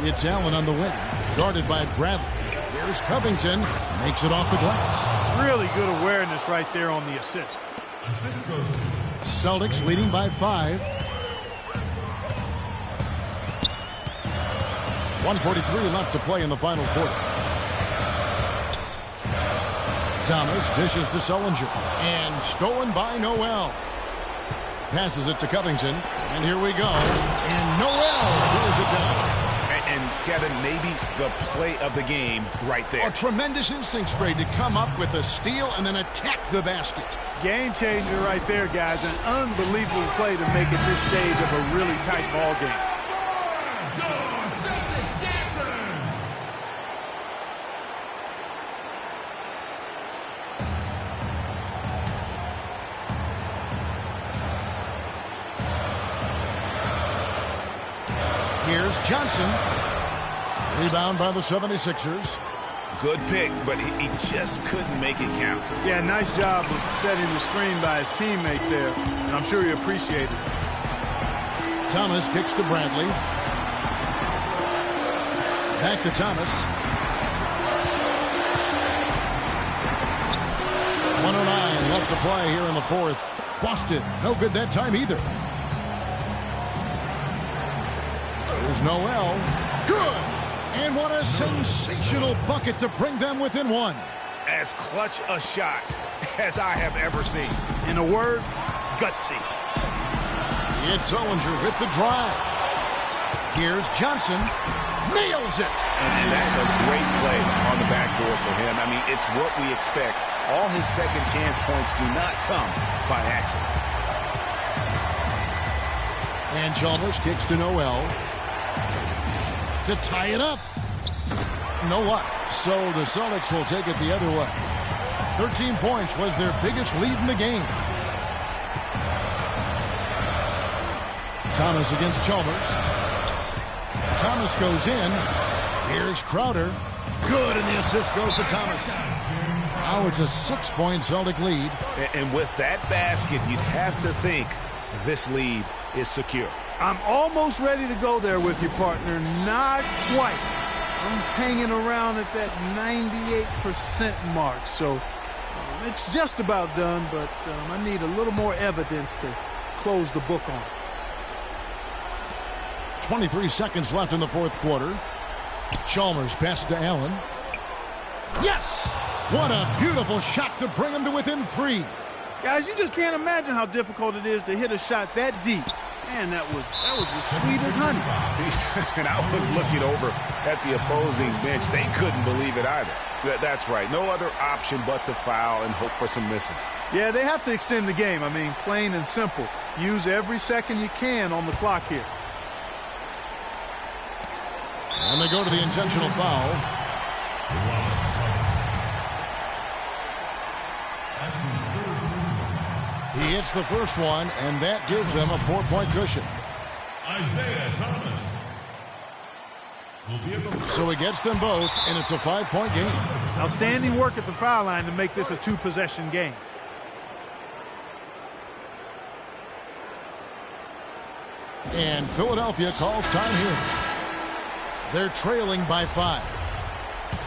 It's Allen on the wing, guarded by Bradley. Here's Covington, makes it off the glass. Really good awareness right there on the assist. Assist goes to Celtics leading by 5. 1:43 left to play in the final quarter. Thomas dishes to Sullinger, and stolen by Noel. Passes it to Covington, and here we go. And Noel throws it down. And Kevin, maybe the play of the game right there. A tremendous instinct straight to come up with a steal and then attack the basket. Game changer right there, guys. An unbelievable play to make at this stage of a really tight ball game. your Celtics dancers. Here's Johnson. Rebound by the 76ers. Good pick, but he just couldn't make it count. Yeah, nice job of setting the screen by his teammate there, and I'm sure he appreciated it. Thomas kicks to Bradley. Back to Thomas. 1:09 left to play here in the fourth. Boston, no good that time either. There's Noel. Good! And what a sensational bucket to bring them within 1. As clutch a shot as I have ever seen. In a word, gutsy. It's Sullinger with the drive. Here's Johnson. Nails it! And that's a great play on the backboard for him. I mean, it's what we expect. All his second chance points do not come by accident. And Chalmers kicks to Noel. To tie it up. No luck. So the Celtics will take it the other way. 13 points was their biggest lead in the game. Thomas against Chalmers. Thomas goes in. Here's Crowder. Good, and the assist goes to Thomas. Now it's a 6-point Celtic lead. And with that basket, you'd have to think this lead is secure. I'm almost ready to go there with you, partner. Not quite. I'm hanging around at that 98% mark. So it's just about done, but I need a little more evidence to close the book on. 23 seconds left in the fourth quarter. Chalmers passes to Allen. Yes! What a beautiful shot to bring him to within 3. Guys, you just can't imagine how difficult it is to hit a shot that deep. Man, that was as sweet as honey. And I was looking over at the opposing bench. They couldn't believe it either. That's right. No other option but to foul and hope for some misses. Yeah, they have to extend the game. I mean, plain and simple. Use every second you can on the clock here. And they go to the intentional foul. He hits the first one, and that gives them a 4-point cushion. Isaiah Thomas. Will be at the... So he gets them both, and it's a 5-point game. Outstanding work at the foul line to make this a 2-possession game. And Philadelphia calls time here. They're trailing by 5.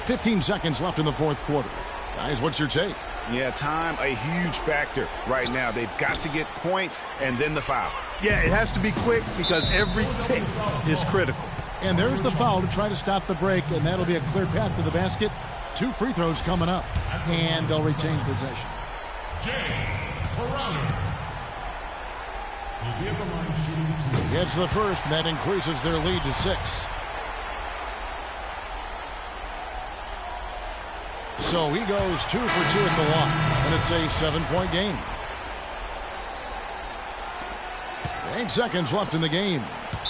15 seconds left in the fourth quarter. Guys, what's your take? Yeah, time a huge factor right now. They've got to get points and then the foul. Yeah, it has to be quick because every tick is critical. And there's the foul to try to stop the break, and that'll be a clear path to the basket. 2 free throws coming up, and they'll retain possession. Jay Crowder. Will be at the line shooting 2. Gets the first, and that increases their lead to 6. So he goes 2 for 2 at the line, and it's a 7-point game. 8 seconds left in the game,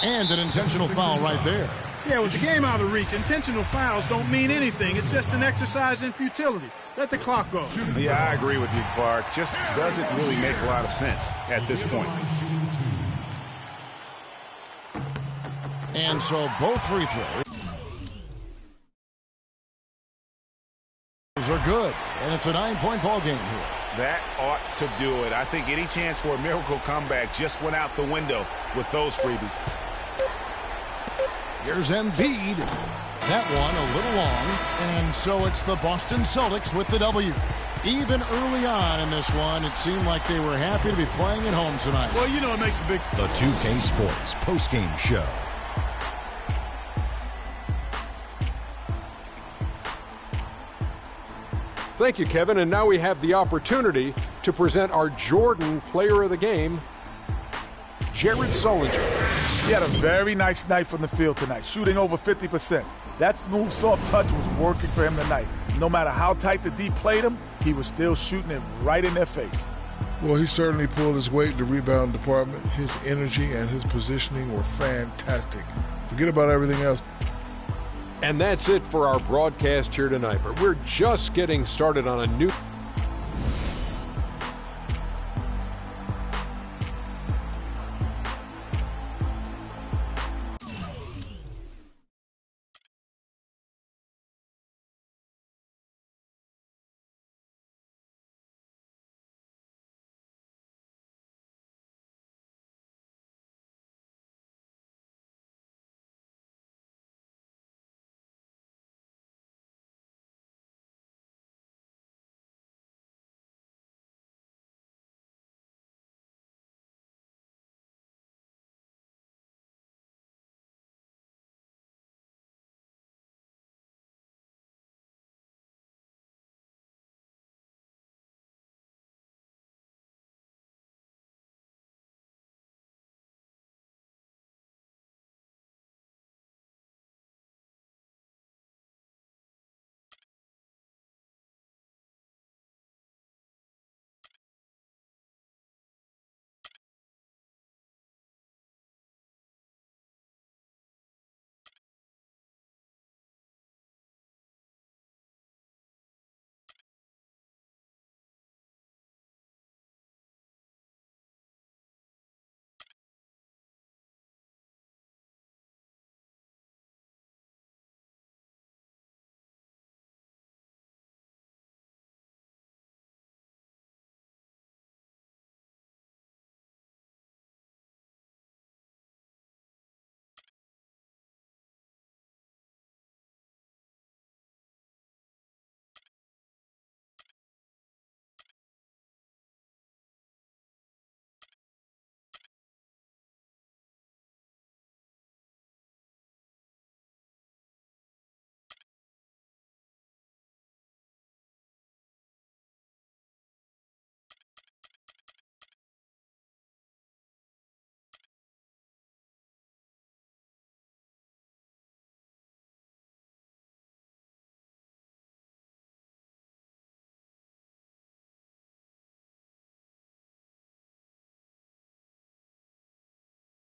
and an intentional foul right there. Yeah, with the game out of reach, intentional fouls don't mean anything. It's just an exercise in futility. Let the clock go. Yeah, I agree with you, Clark. Just doesn't really make a lot of sense at this point. And so both free throws are good, and it's a 9-point ball game here. That ought to do it. I think any chance for a miracle comeback just went out the window with those freebies. Here's Embiid. That one a little long, and so it's the Boston Celtics with the W. Even early on in this one, it seemed like they were happy to be playing at home tonight. Well, you know it makes a big... The 2K Sports postgame show. Thank you, Kevin. And now we have the opportunity to present our Jordan Player of the Game, Jared Sullinger. He had a very nice night from the field tonight, shooting over 50%. That smooth, soft touch was working for him tonight. No matter how tight the D played him, he was still shooting it right in their face. Well, he certainly pulled his weight in the rebound department. His energy and his positioning were fantastic. Forget about everything else. And that's it for our broadcast here tonight. But we're just getting started on a new...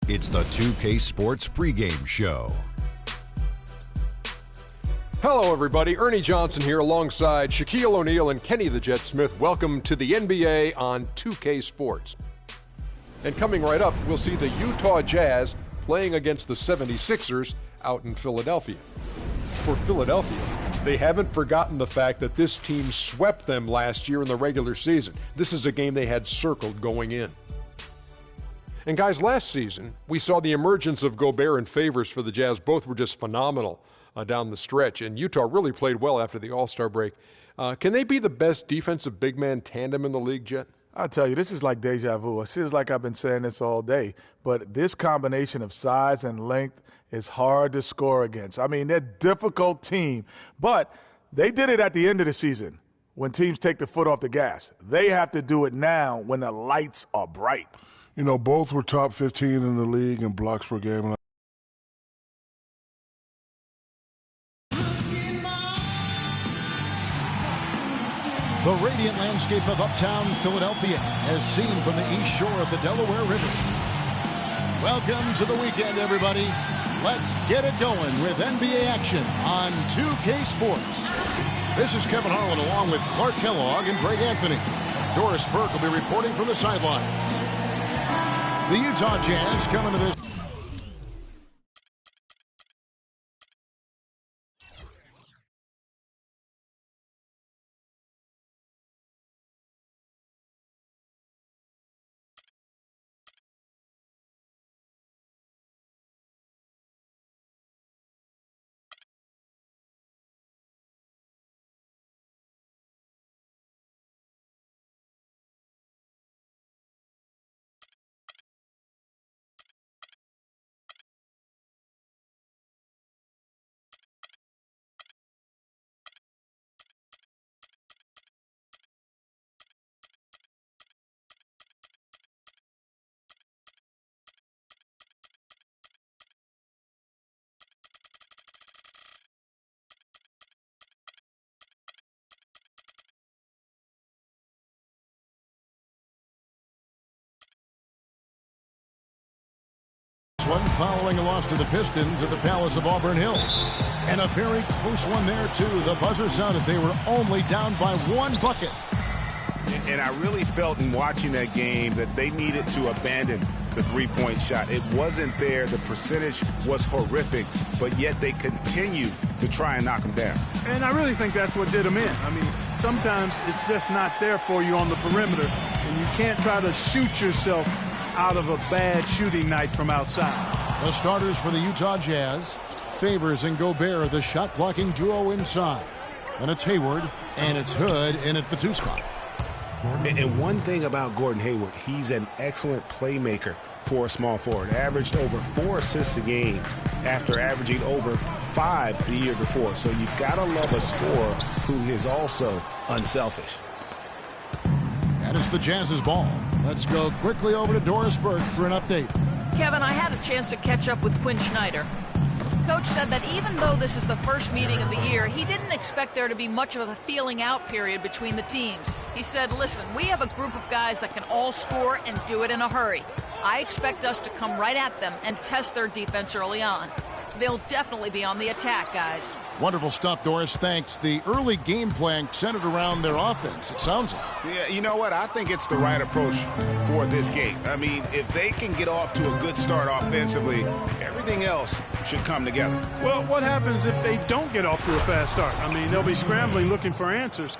It's the 2K Sports pregame show. Hello, everybody. Ernie Johnson here alongside Shaquille O'Neal and Kenny the Jet Smith. Welcome to the NBA on 2K Sports. And coming right up, we'll see the Utah Jazz playing against the 76ers out in Philadelphia. For Philadelphia, they haven't forgotten the fact that this team swept them last year in the regular season. This is a game they had circled going in. And guys, last season, we saw the emergence of Gobert and Favors for the Jazz. Both were just phenomenal down the stretch, and Utah really played well after the All-Star break. Can they be the best defensive big man tandem in the league, Jet? I'll tell you, this is like deja vu. It feels like I've been saying this all day, but this combination of size and length is hard to score against. I mean, they're a difficult team, but they did it at the end of the season when teams take the foot off the gas. They have to do it now when the lights are bright. You know, both were top 15 in the league in blocks per game. The radiant landscape of uptown Philadelphia as seen from the east shore of the Delaware River. Welcome to the weekend, everybody. Let's get it going with NBA action on 2K Sports. This is Kevin Harlan along with Clark Kellogg and Greg Anthony. Doris Burke will be reporting from the sidelines. The Utah Jazz coming to this. One following a loss to the Pistons at the Palace of Auburn Hills. And a very close one there, too. The buzzer sounded. They were only down by one bucket. And I really felt in watching that game that they needed to abandon the three-point shot. It wasn't there. The percentage was horrific, but yet they continued to try and knock them down. And I really think that's what did them in. I mean, sometimes it's just not there for you on the perimeter, and you can't try to shoot yourself out of a bad shooting night from outside. The starters for the Utah Jazz, Favors and Gobert, the shot-blocking duo inside. And it's Hayward, and it's Hood in at the 2 spot. And one thing about Gordon Hayward, he's an excellent playmaker for a small forward. Averaged over 4 assists a game after averaging over 5 the year before. So you've got to love a scorer who is also unselfish. And it's the Jazz's ball. Let's go quickly over to Doris Burke for an update. Kevin, I had a chance to catch up with Quinn Snyder. Coach said that even though this is the first meeting of the year, he didn't expect there to be much of a feeling out period between the teams. He said, listen, we have a group of guys that can all score and do it in a hurry. I expect us to come right at them and test their defense early on. They'll definitely be on the attack, guys. Wonderful stuff, Doris. Thanks. The early game plan centered around their offense, it sounds like. Yeah, you know what? I think it's the right approach for this game. I mean, if they can get off to a good start offensively, everything else should come together. Well, what happens if they don't get off to a fast start? I mean, they'll be scrambling looking for answers.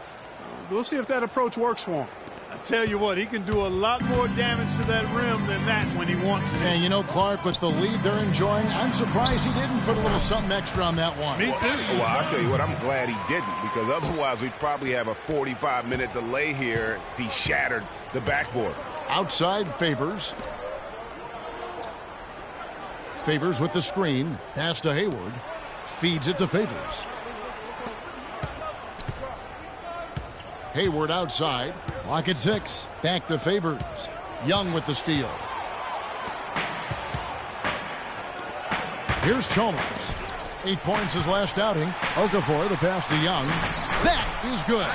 We'll see if that approach works for them. I tell you what, he can do a lot more damage to that rim than that when he wants to. And you know, Clark, with the lead they're enjoying, I'm surprised he didn't put a little something extra on that one. Me too. Well, I'll tell you what, I'm glad he didn't, because otherwise we'd probably have a 45-minute delay here if he shattered the backboard. Outside Favors. Favors with the screen. Pass to Hayward. Feeds it to Favors. Hayward outside. Clock at 6. Back to Favors. Young with the steal. Here's Chalmers. 8 points his last outing. Okafor, the pass to Young. That is good.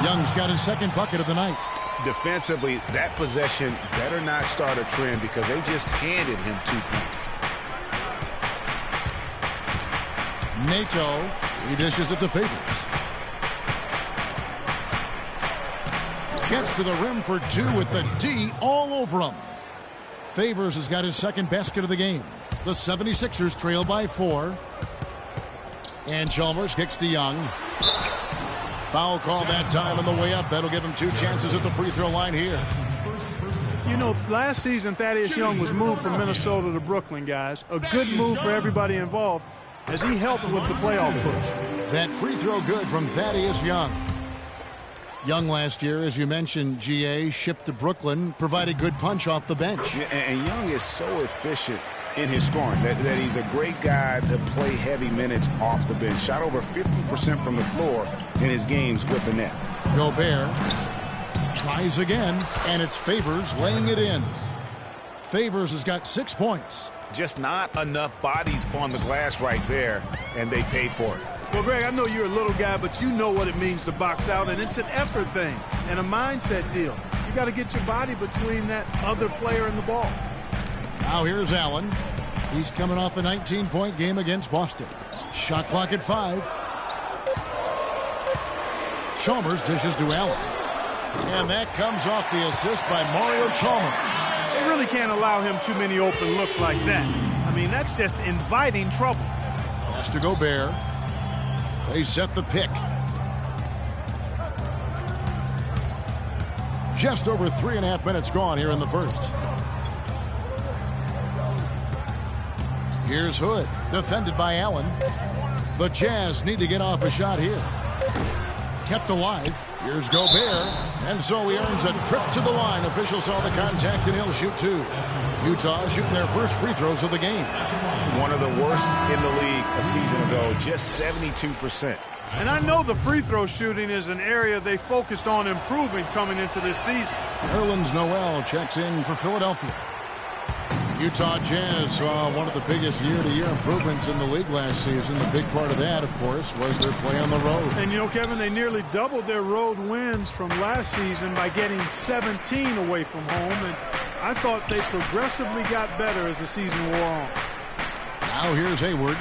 Young's got his second bucket of the night. Defensively, that possession better not start a trend because they just handed him 2 points. Nato, he dishes it to Favors. Gets to the rim for 2 with the D all over him. Favors has got his second basket of the game. The 76ers trail by 4. And Chalmers kicks to Young. Foul call that time on the way up. That'll give him 2 chances at the free throw line here. You know, last season, Thaddeus Young was moved from Minnesota to Brooklyn, guys. A good move for everybody involved as he helped with the playoff push. That free throw good from Thaddeus Young. Young last year, as you mentioned, GA, shipped to Brooklyn, provided good punch off the bench. Yeah, and Young is so efficient in his scoring that he's a great guy to play heavy minutes off the bench. Shot over 50% from the floor in his games with the Nets. Gobert tries again, and it's Favors laying it in. Favors has got 6 points. Just not enough bodies on the glass right there, and they paid for it. Well, Greg, I know you're a little guy, but you know what it means to box out, and it's an effort thing and a mindset deal. You got to get your body between that other player and the ball. Now here's Allen. He's coming off a 19-point game against Boston. Shot clock at 5. Chalmers dishes to Allen. And that comes off the assist by Mario Chalmers. They really can't allow him too many open looks like that. I mean, that's just inviting trouble. Pass to Gobert. They set the pick. Just over 3.5 minutes gone here in the first. Here's Hood, defended by Allen. The Jazz need to get off a shot here. Kept alive. Here's Gobert. And so he earns a trip to the line. Officials saw the contact, and he'll shoot 2. Utah shooting their first free throws of the game. One of the worst in the league a season ago, just 72%. And I know the free throw shooting is an area they focused on improving coming into this season. Nerlens Noel checks in for Philadelphia. Utah Jazz saw one of the biggest year-to-year improvements in the league last season. The big part of that, of course, was their play on the road. And, you know, Kevin, they nearly doubled their road wins from last season by getting 17 away from home. And I thought they progressively got better as the season wore on. Now here's Hayward.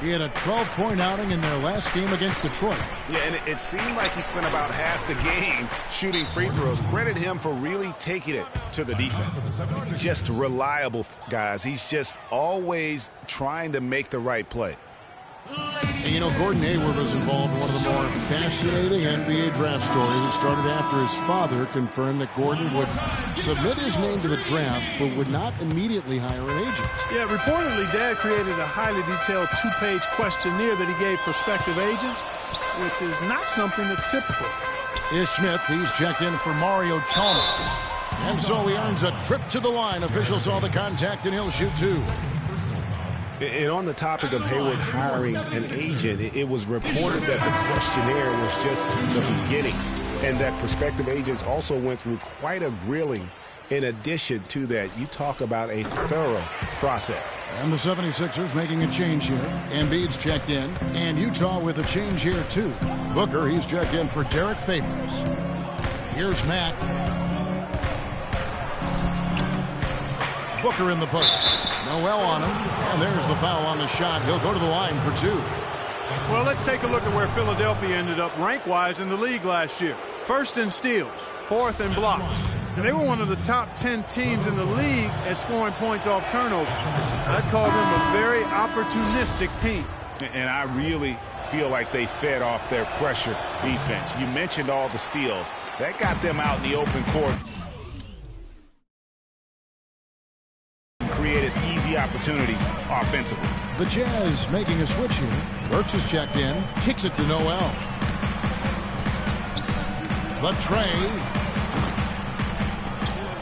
He had a 12-point outing in their last game against Detroit. Yeah, and it seemed like he spent about half the game shooting free throws. Credit him for really taking it to the defense. Just reliable, guys. He's just always trying to make the right play. And you know, Gordon Hayward was involved in one of the more fascinating NBA draft stories. It started after his father confirmed that Gordon would submit his name to the draft but would not immediately hire an agent. Yeah, reportedly, Dad created a highly detailed 2-page questionnaire that he gave prospective agents, which is not something that's typical. Ish Smith, he's checked in for Mario Chalmers. And so he earns a trip to the line. Officials saw the contact, and he'll shoot 2. And on the topic of Hayward hiring an agent, it was reported that the questionnaire was just the beginning and that prospective agents also went through quite a grilling. In addition to that, you talk about a thorough process. And the 76ers making a change here. Embiid's checked in, and Utah with a change here too. Booker, he's checked in for Derek Favors. Here's Matt. Booker in the post. Noel on him, and there's the foul on the shot. He'll go to the line for 2. Well, let's take a look at where Philadelphia ended up rank-wise in the league last year. First in steals, 4th in blocks. And they were one of the top 10 teams in the league at scoring points off turnovers. I'd call them a very opportunistic team. And I really feel like they fed off their pressure defense. You mentioned all the steals. That got them out in the open court. Created easy opportunities offensively. The Jazz making a switch here. Burks is checked in, kicks it to Noel. The tray.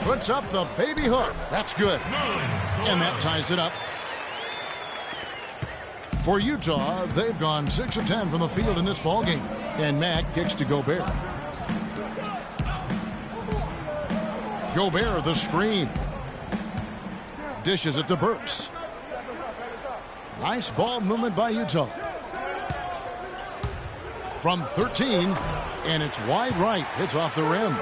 Puts up the baby hook. That's good. And that ties it up. For Utah, they've gone 6 of 10 from the field in this ballgame. And Mack kicks to Gobert. Gobert, the screen. Dishes it to Burks. Nice ball movement by Utah. From 13, and it's wide right. Hits off the rim.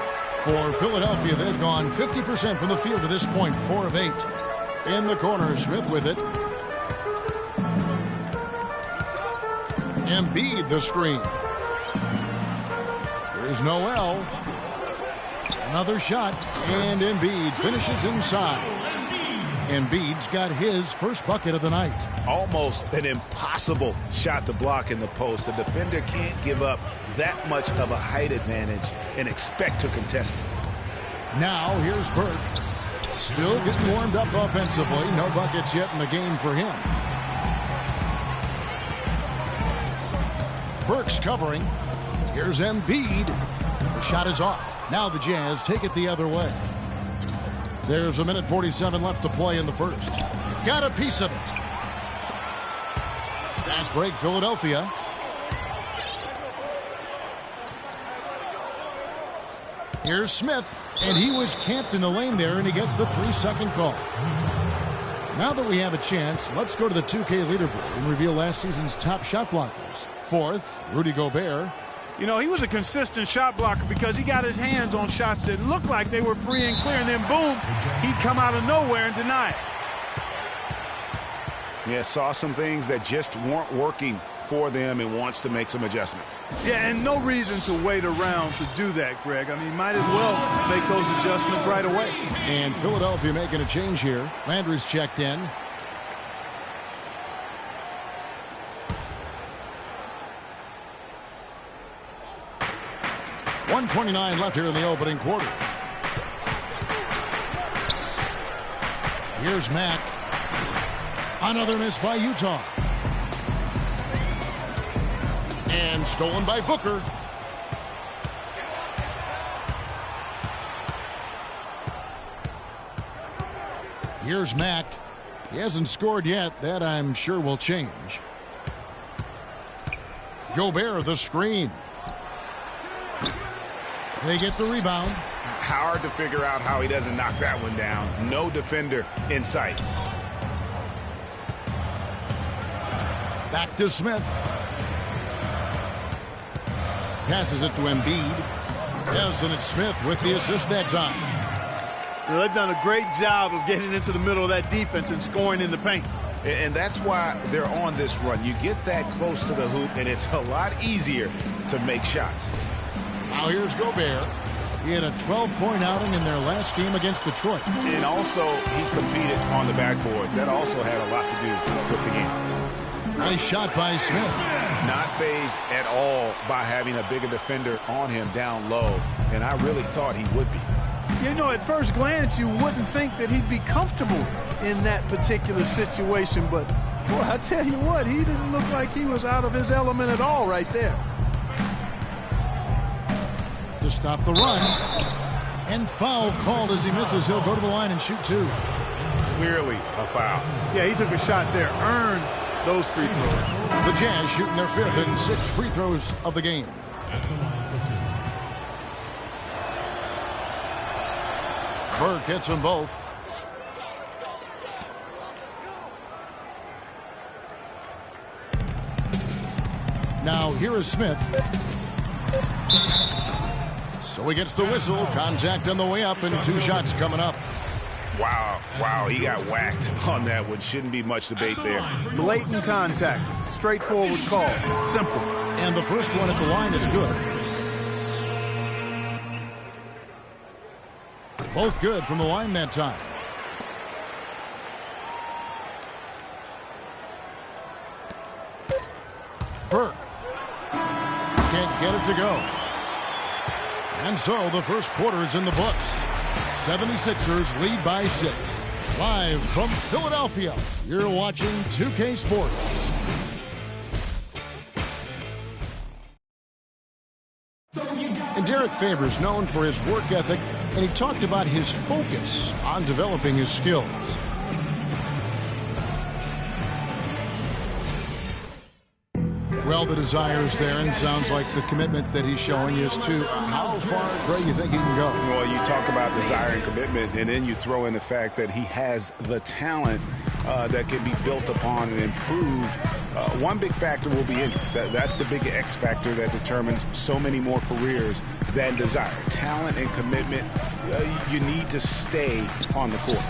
For Philadelphia, they've gone 50% from the field to this point, 4 of 8. In the corner, Smith with it. Embiid, the screen. Here's Noel. Another shot, and Embiid finishes inside. Embiid's got his first bucket of the night. Almost an impossible shot to block in the post. The defender can't give up that much of a height advantage and expect to contest it. Now here's Burke. Still getting warmed up offensively. No buckets yet in the game for him. Burke's covering. Here's Embiid. The shot is off. Now the Jazz take it the other way. There's 1:47 left to play in the first. Got a piece of it. Fast break, Philadelphia. Here's Smith, and he was camped in the lane there, and he gets the 3-second call. Now that we have a chance, let's go to the 2K leaderboard and reveal last season's top shot blockers. Fourth, Rudy Gobert. You know, he was a consistent shot blocker because he got his hands on shots that looked like they were free and clear, and then boom, he'd come out of nowhere and deny it. Yeah, saw some things that just weren't working for them and wants to make some adjustments. Yeah, and no reason to wait around to do that, Greg. I mean, might as well make those adjustments right away. And Philadelphia making a change here. Landry's checked in. .129 left here in the opening quarter. Here's Mack. Another miss by Utah. And stolen by Booker. Here's Mack. He hasn't scored yet. That, I'm sure, will change. Gobert, the screen. They get the rebound. Hard to figure out how he doesn't knock that one down. No defender in sight. Back to Smith. Passes it to Embiid. Yes, and it's Smith with the assist that time. Well, they've done a great job of getting into the middle of that defense and scoring in the paint. And that's why they're on this run. You get that close to the hoop, and it's a lot easier to make shots. Now here's Gobert. He had a 12-point outing in their last game against Detroit. And also, he competed on the backboards. That also had a lot to do with the game. Nice shot by Smith. Not fazed at all by having a bigger defender on him down low. And I really thought he would be. You know, at first glance, you wouldn't think that he'd be comfortable in that particular situation. But, boy, I tell you what, he didn't look like he was out of his element at all right there. To stop the run. And foul called as he misses. He'll go to the line and shoot two. Clearly a foul. Yeah, he took a shot there. Earned those free throws. The Jazz shooting their 5th and 6th free throws of the game. Burke hits them both. Now here is Smith. So he gets the whistle. Contact on the way up and 2 shots coming up. Wow, he got whacked on that one. Shouldn't be much debate there. Blatant contact. Straightforward call. Simple. And the first one at the line is good. Both good from the line that time. Burke. Can't get it to go. And so the first quarter is in the books. 76ers lead by 6. Live from Philadelphia, you're watching 2K Sports. And Derek Favors known for his work ethic, and he talked about his focus on developing his skills. Well, the desire is there, and sounds like the commitment that he's showing is to how far, Greg, you think he can go? Well, you talk about desire and commitment, and then you throw in the fact that he has the talent that can be built upon and improved. One big factor will be injuries. That's the big X factor that determines so many more careers than desire. Talent and commitment, you need to stay on the court.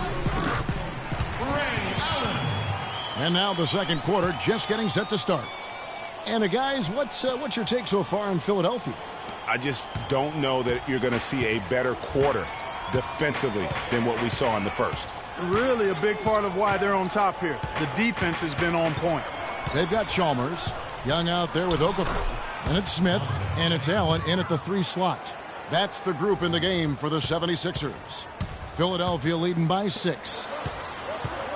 And now the second quarter just getting set to start. And guys, what's your take so far on Philadelphia? I just don't know that you're going to see a better quarter defensively than what we saw in the first. really a big part of why they're on top here. The defense has been on point. They've got Chalmers. Young out there with Okafor. And it's Smith. And it's Allen in at the 3 slot. That's the group in the game for the 76ers. Philadelphia leading by 6.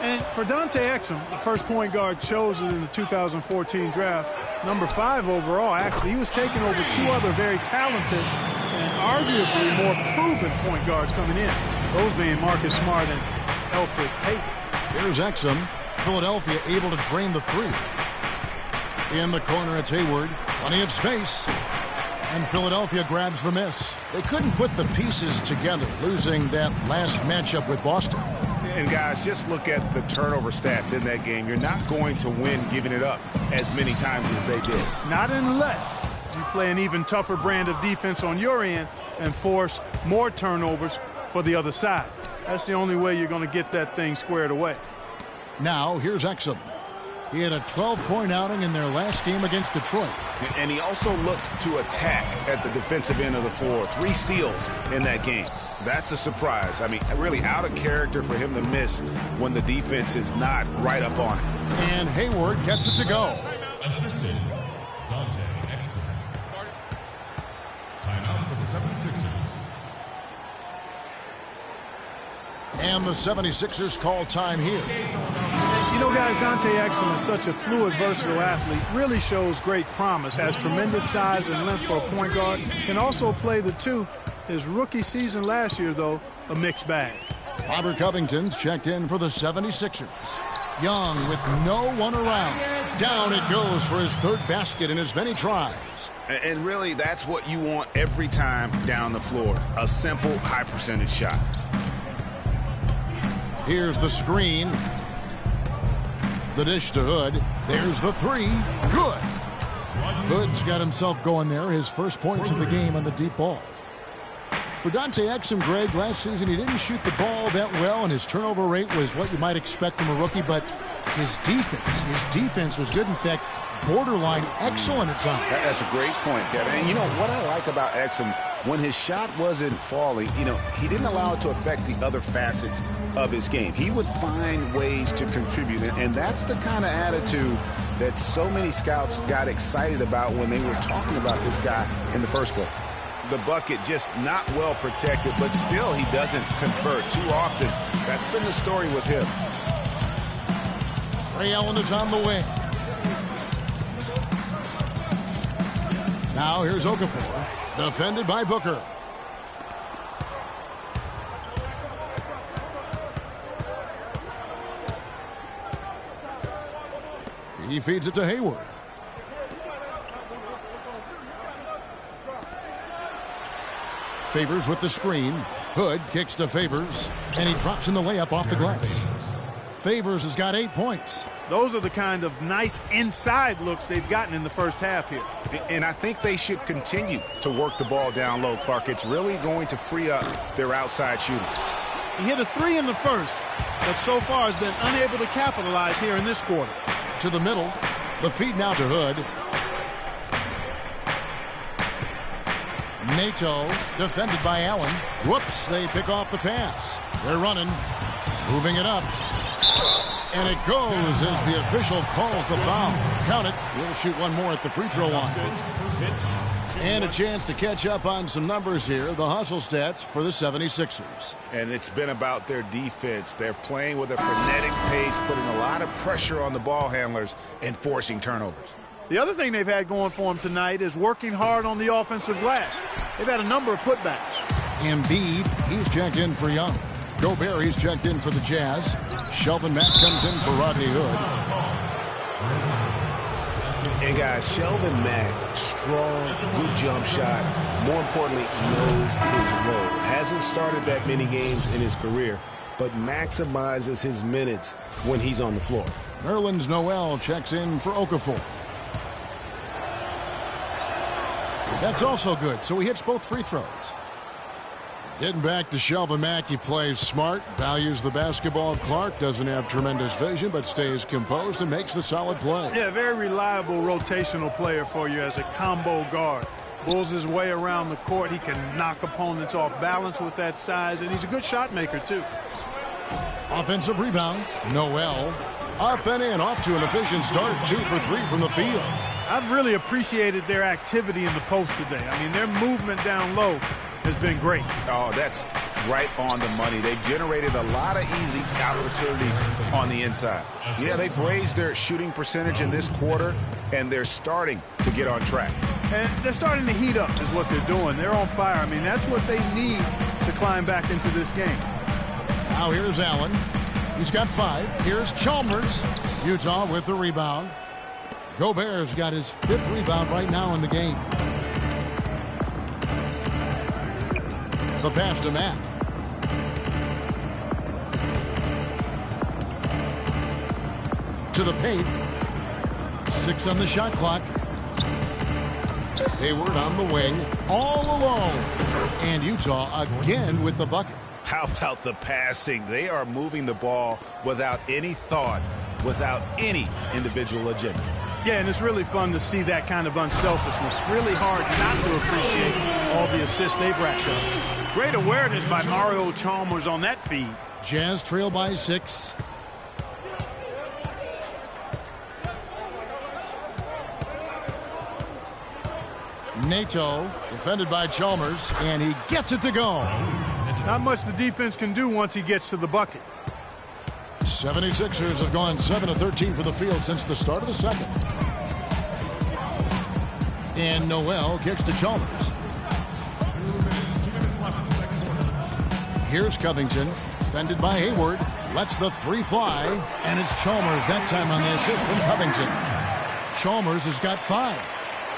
And for Dante Exum, the first point guard chosen in the 2014 draft, number 5 overall, actually, he was taken over 2 other very talented and arguably more proven point guards coming in. Those being Marcus Smart and Elfrid Payton. Here's Exum. Philadelphia able to drain the 3. In the corner, it's Hayward. Plenty of space. And Philadelphia grabs the miss. They couldn't put the pieces together, losing that last matchup with Boston. And guys, just look at the turnover stats in that game. You're not going to win giving it up as many times as they did. Not unless you play an even tougher brand of defense on your end and force more turnovers for the other side. That's the only way you're going to get that thing squared away. Now, here's Exum. He had a 12-point outing in their last game against Detroit. And he also looked to attack at the defensive end of the floor. 3 steals in that game. That's a surprise. I mean, really out of character for him to miss when the defense is not right up on it. And Hayward gets it to go. Assisted Dante Exum. Timeout for the 76ers. And the 76ers call time here. You know, guys, Dante Exum is such a fluid, versatile athlete. Really shows great promise. Has tremendous size and length for a point guard. Can also play the 2. His rookie season last year, though, a mixed bag. Robert Covington's checked in for the 76ers. Young with no one around. Down it goes for his 3rd basket in as many tries. And really, that's what you want every time down the floor. A simple, high-percentage shot. Here's the screen. The dish to Hood. There's the 3. Good. Hood's got himself going there. His first points of the game on the deep ball. For Dante Exum, Greg, last season he didn't shoot the ball that well, and his turnover rate was what you might expect from a rookie, but his defense was good. In fact, borderline excellent at times. That's a great point, Kevin. And you know what I like about Exum, when his shot wasn't falling, you know, he didn't allow it to affect the other facets of his game. He would find ways to contribute, and that's the kind of attitude that so many scouts got excited about when they were talking about this guy in the first place. The bucket just not well protected, but still he doesn't convert too often. That's been the story with him. Ray Allen is on the wing. Now here's Okafor, defended by Booker. He feeds it to Hayward. Favors with the screen. Hood kicks to Favors, and he drops in the layup off the glass. Favors has got 8 points. Those are the kind of nice inside looks they've gotten in the first half here. And I think they should continue to work the ball down low, Clark. It's really going to free up their outside shooting. He hit a 3 in the first, but so far has been unable to capitalize here in this quarter. To the middle. The feed now to Hood. Nato defended by Allen. Whoops, they pick off the pass. They're running, moving it up. And it goes as the official calls the foul. Count it. We'll shoot one more at the free throw line. And a chance to catch up on some numbers here. The hustle stats for the 76ers. And it's been about their defense. They're playing with a frenetic pace, putting a lot of pressure on the ball handlers and forcing turnovers. The other thing they've had going for them tonight is working hard on the offensive glass. They've had a number of putbacks. Embiid, he's checked in for Young. Gobert, he's checked in for the Jazz. Shelvin Mack comes in for Rodney Hood. And guys, Shelvin Mack, strong, good jump shot. More importantly, knows his role. Hasn't started that many games in his career, but maximizes his minutes when he's on the floor. Nerlens Noel checks in for Okafor. That's also good, so he hits both free throws. Getting back to Shelvin Mack, he plays smart, values the basketball. Clark doesn't have tremendous vision, but stays composed and makes the solid play. Yeah, very reliable rotational player for you as a combo guard. Bulls his way around the court. He can knock opponents off balance with that size, and he's a good shot maker, too. Offensive rebound. Noel. Up and in. Off to an efficient start. 2 for 3 from the field. I've really appreciated their activity in the post today. I mean, their movement down low has been great. Oh, that's right on the money. They've generated a lot of easy opportunities on the inside. Yeah, they've raised their shooting percentage in this quarter, and they're starting to get on track. And they're starting to heat up is what they're doing. They're on fire. I mean, that's what they need to climb back into this game. Now here's Allen. He's got 5. Here's Chalmers. Utah with the rebound. Gobert's got his 5th rebound right now in the game. The pass to Matt. To the paint. 6 on the shot clock. Hayward on the wing, all alone. And Utah again with the bucket. How about the passing? They are moving the ball without any thought, without any individual agendas. Yeah, and it's really fun to see that kind of unselfishness. Really hard not to appreciate all the assists they've racked up. Great awareness by Mario Chalmers on that feed. Jazz trail by 6. Nato, defended by Chalmers, and he gets it to go. Not much the defense can do once he gets to the bucket. 76ers have gone 7 of 13 for the field since the start of the second. And Noel kicks to Chalmers. Here's Covington, defended by Hayward. Lets the 3 fly, and it's Chalmers that time on the assist from Covington. Chalmers has got 5.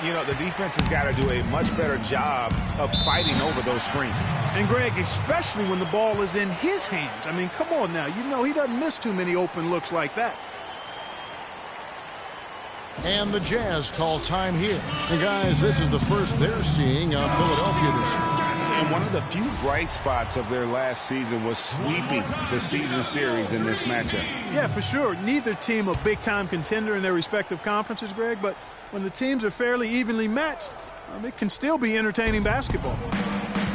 You know, the defense has got to do a much better job of fighting over those screens. And, Greg, especially when the ball is in his hands. I mean, come on now. You know he doesn't miss too many open looks like that. And the Jazz call time here. And, guys, this is the first they're seeing of Philadelphia this year. And one of the few bright spots of their last season was sweeping the season series in this matchup. Yeah, for sure. Neither team a big-time contender in their respective conferences, Greg, but when the teams are fairly evenly matched, it can still be entertaining basketball.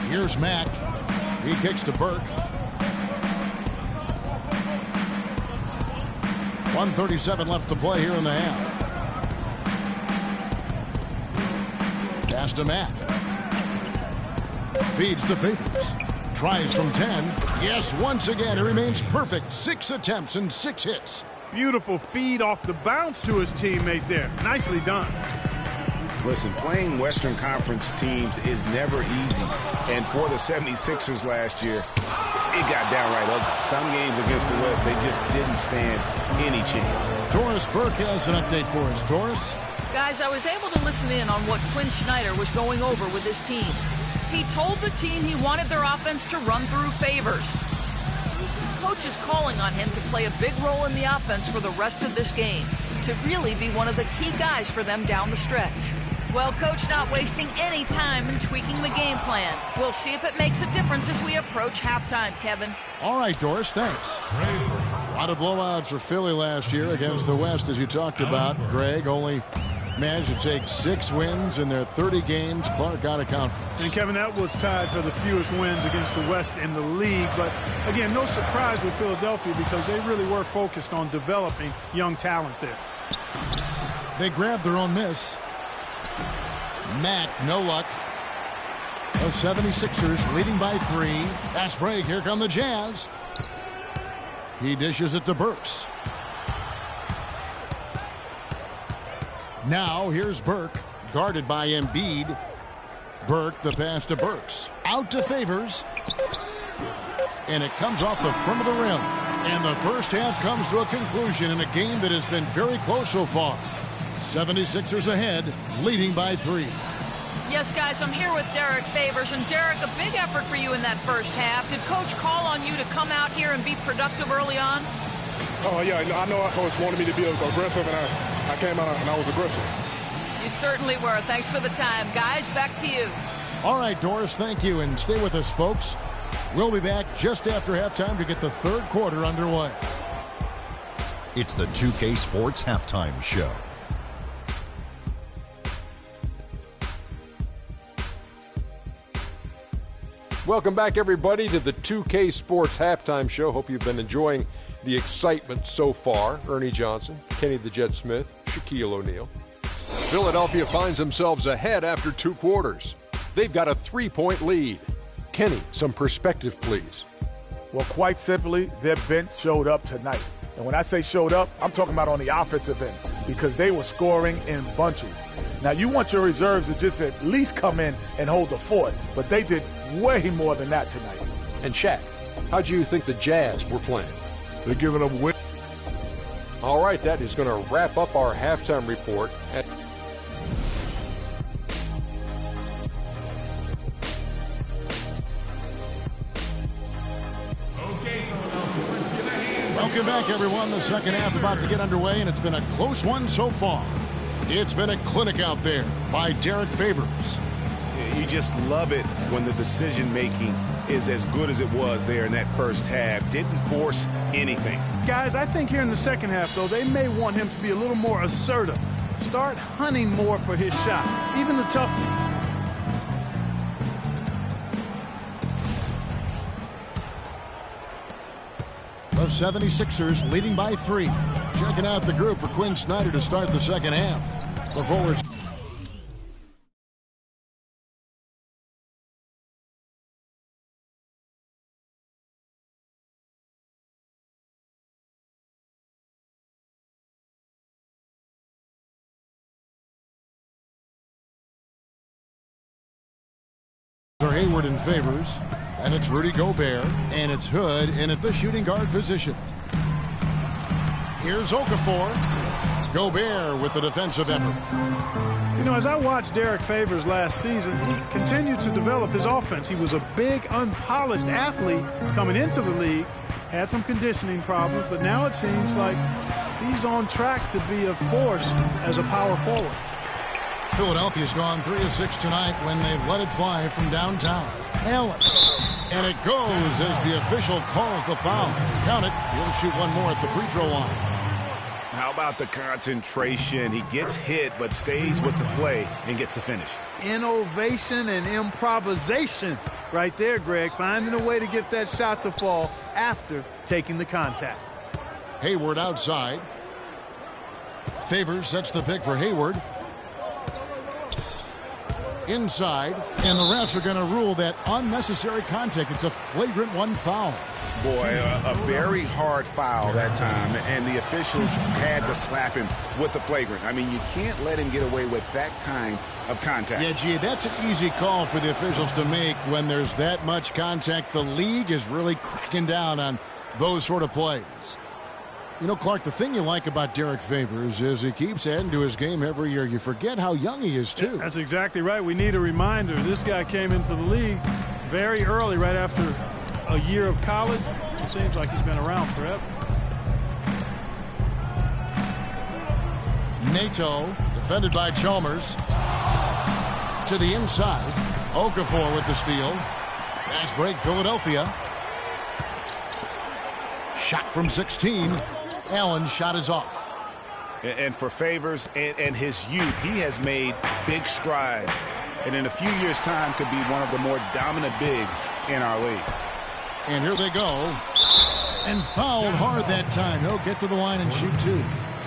Here's Mack. He kicks to Burke. 1:37 left to play here in the half. Pass to Mack. Feeds to Favors. Tries from 10. Yes, once again, he remains perfect. 6 attempts and 6 hits. Beautiful feed off the bounce to his teammate there. Nicely done. Listen, playing Western Conference teams is never easy. And for the 76ers last year, it got downright ugly. Some games against the West, they just didn't stand any chance. Doris Burke has an update for us. Doris? Guys, I was able to listen in on what Quinn Snyder was going over with his team. He told the team he wanted their offense to run through Favors. Coach is calling on him to play a big role in the offense for the rest of this game, to really be one of the key guys for them down the stretch. Well, Coach not wasting any time in tweaking the game plan. We'll see if it makes a difference as we approach halftime, Kevin. All right, Doris, thanks. A lot of blowouts for Philly last year against the West, as you talked about. Greg only managed to take 6 wins in their 30 games. Clark out of conference. And, Kevin, that was tied for the fewest wins against the West in the league. But, again, no surprise with Philadelphia because they really were focused on developing young talent there. They grabbed their own miss. Mack, no luck. The 76ers leading by 3. Pass break. Here come the Jazz. He dishes it to Burks. Now here's Burke, guarded by Embiid. Burke, the pass to Burks. Out to Favors. And it comes off the front of the rim. And the first half comes to a conclusion in a game that has been very close so far. 76ers ahead, leading by 3. Yes, guys, I'm here with Derek Favors. And, Derek, a big effort for you in that first half. Did Coach call on you to come out here and be productive early on? Oh, yeah, I know our coach wanted me to be aggressive, and I came out and I was aggressive. You certainly were. Thanks for the time. Guys, back to you. All right, Doris, thank you. And stay with us, folks. We'll be back just after halftime to get the third quarter underway. It's the 2K Sports Halftime Show. Welcome back, everybody, to the 2K Sports Halftime Show. Hope you've been enjoying the excitement so far. Ernie Johnson, Kenny the Jet Smith, Shaquille O'Neal. Philadelphia finds themselves ahead after 2 quarters. They've got a 3-point lead. Kenny, some perspective, please. Well, quite simply, their bench showed up tonight. And when I say showed up, I'm talking about on the offensive end because they were scoring in bunches. Now, you want your reserves to just at least come in and hold the fort, but they did way more than that tonight. And Shaq, how do you think the Jazz were playing? They're giving up win. All right, that is going to wrap up our halftime report. Welcome back, everyone. The second half about to get underway, and it's been a close one so far. It's been a clinic out there by Derek Favors. You just love it when the decision-making is as good as it was there in that first half. Didn't force anything. Guys, I think here in the second half, though, they may want him to be a little more assertive. Start hunting more for his shot, even the tough. The 76ers leading by 3. Checking out the group for Quinn Snyder to start the second half. The forwards. Hayward in Favors, and it's Rudy Gobert, and it's Hood in at the shooting guard position. Here's Okafor. Gobert with the defensive effort. You know, as I watched Derek Favors last season, he continued to develop his offense. He was a big, unpolished athlete coming into the league, had some conditioning problems, but now it seems like he's on track to be a force as a power forward. Philadelphia's gone 3 of 6 tonight when they've let it fly from downtown. Allen. And it goes as the official calls the foul. Count it. He'll shoot one more at the free throw line. How about the concentration? He gets hit but stays with the play and gets the finish. Innovation and improvisation right there, Greg. Finding a way to get that shot to fall after taking the contact. Hayward outside. Favors sets the pick for Hayward. Inside, and the refs are going to rule that unnecessary contact. It's a flagrant 1 foul. Boy, a very hard foul that time, and the officials had to slap him with the flagrant. I mean, you can't let him get away with that kind of contact. Yeah, gee, that's an easy call for the officials to make when there's that much contact. The league is really cracking down on those sort of plays. You know, Clark, the thing you like about Derek Favors is he keeps adding to his game every year. You forget how young he is, too. That's exactly right. We need a reminder. This guy came into the league very early, right after a year of college. It seems like he's been around forever. Nato, defended by Chalmers. To the inside. Okafor with the steal. Fast break, Philadelphia. Shot from 16. Allen's shot is off. And for Favors and his youth, he has made big strides. And in a few years' time could be one of the more dominant bigs in our league. And here they go. And fouled hard that time. He'll get to the line and shoot 2.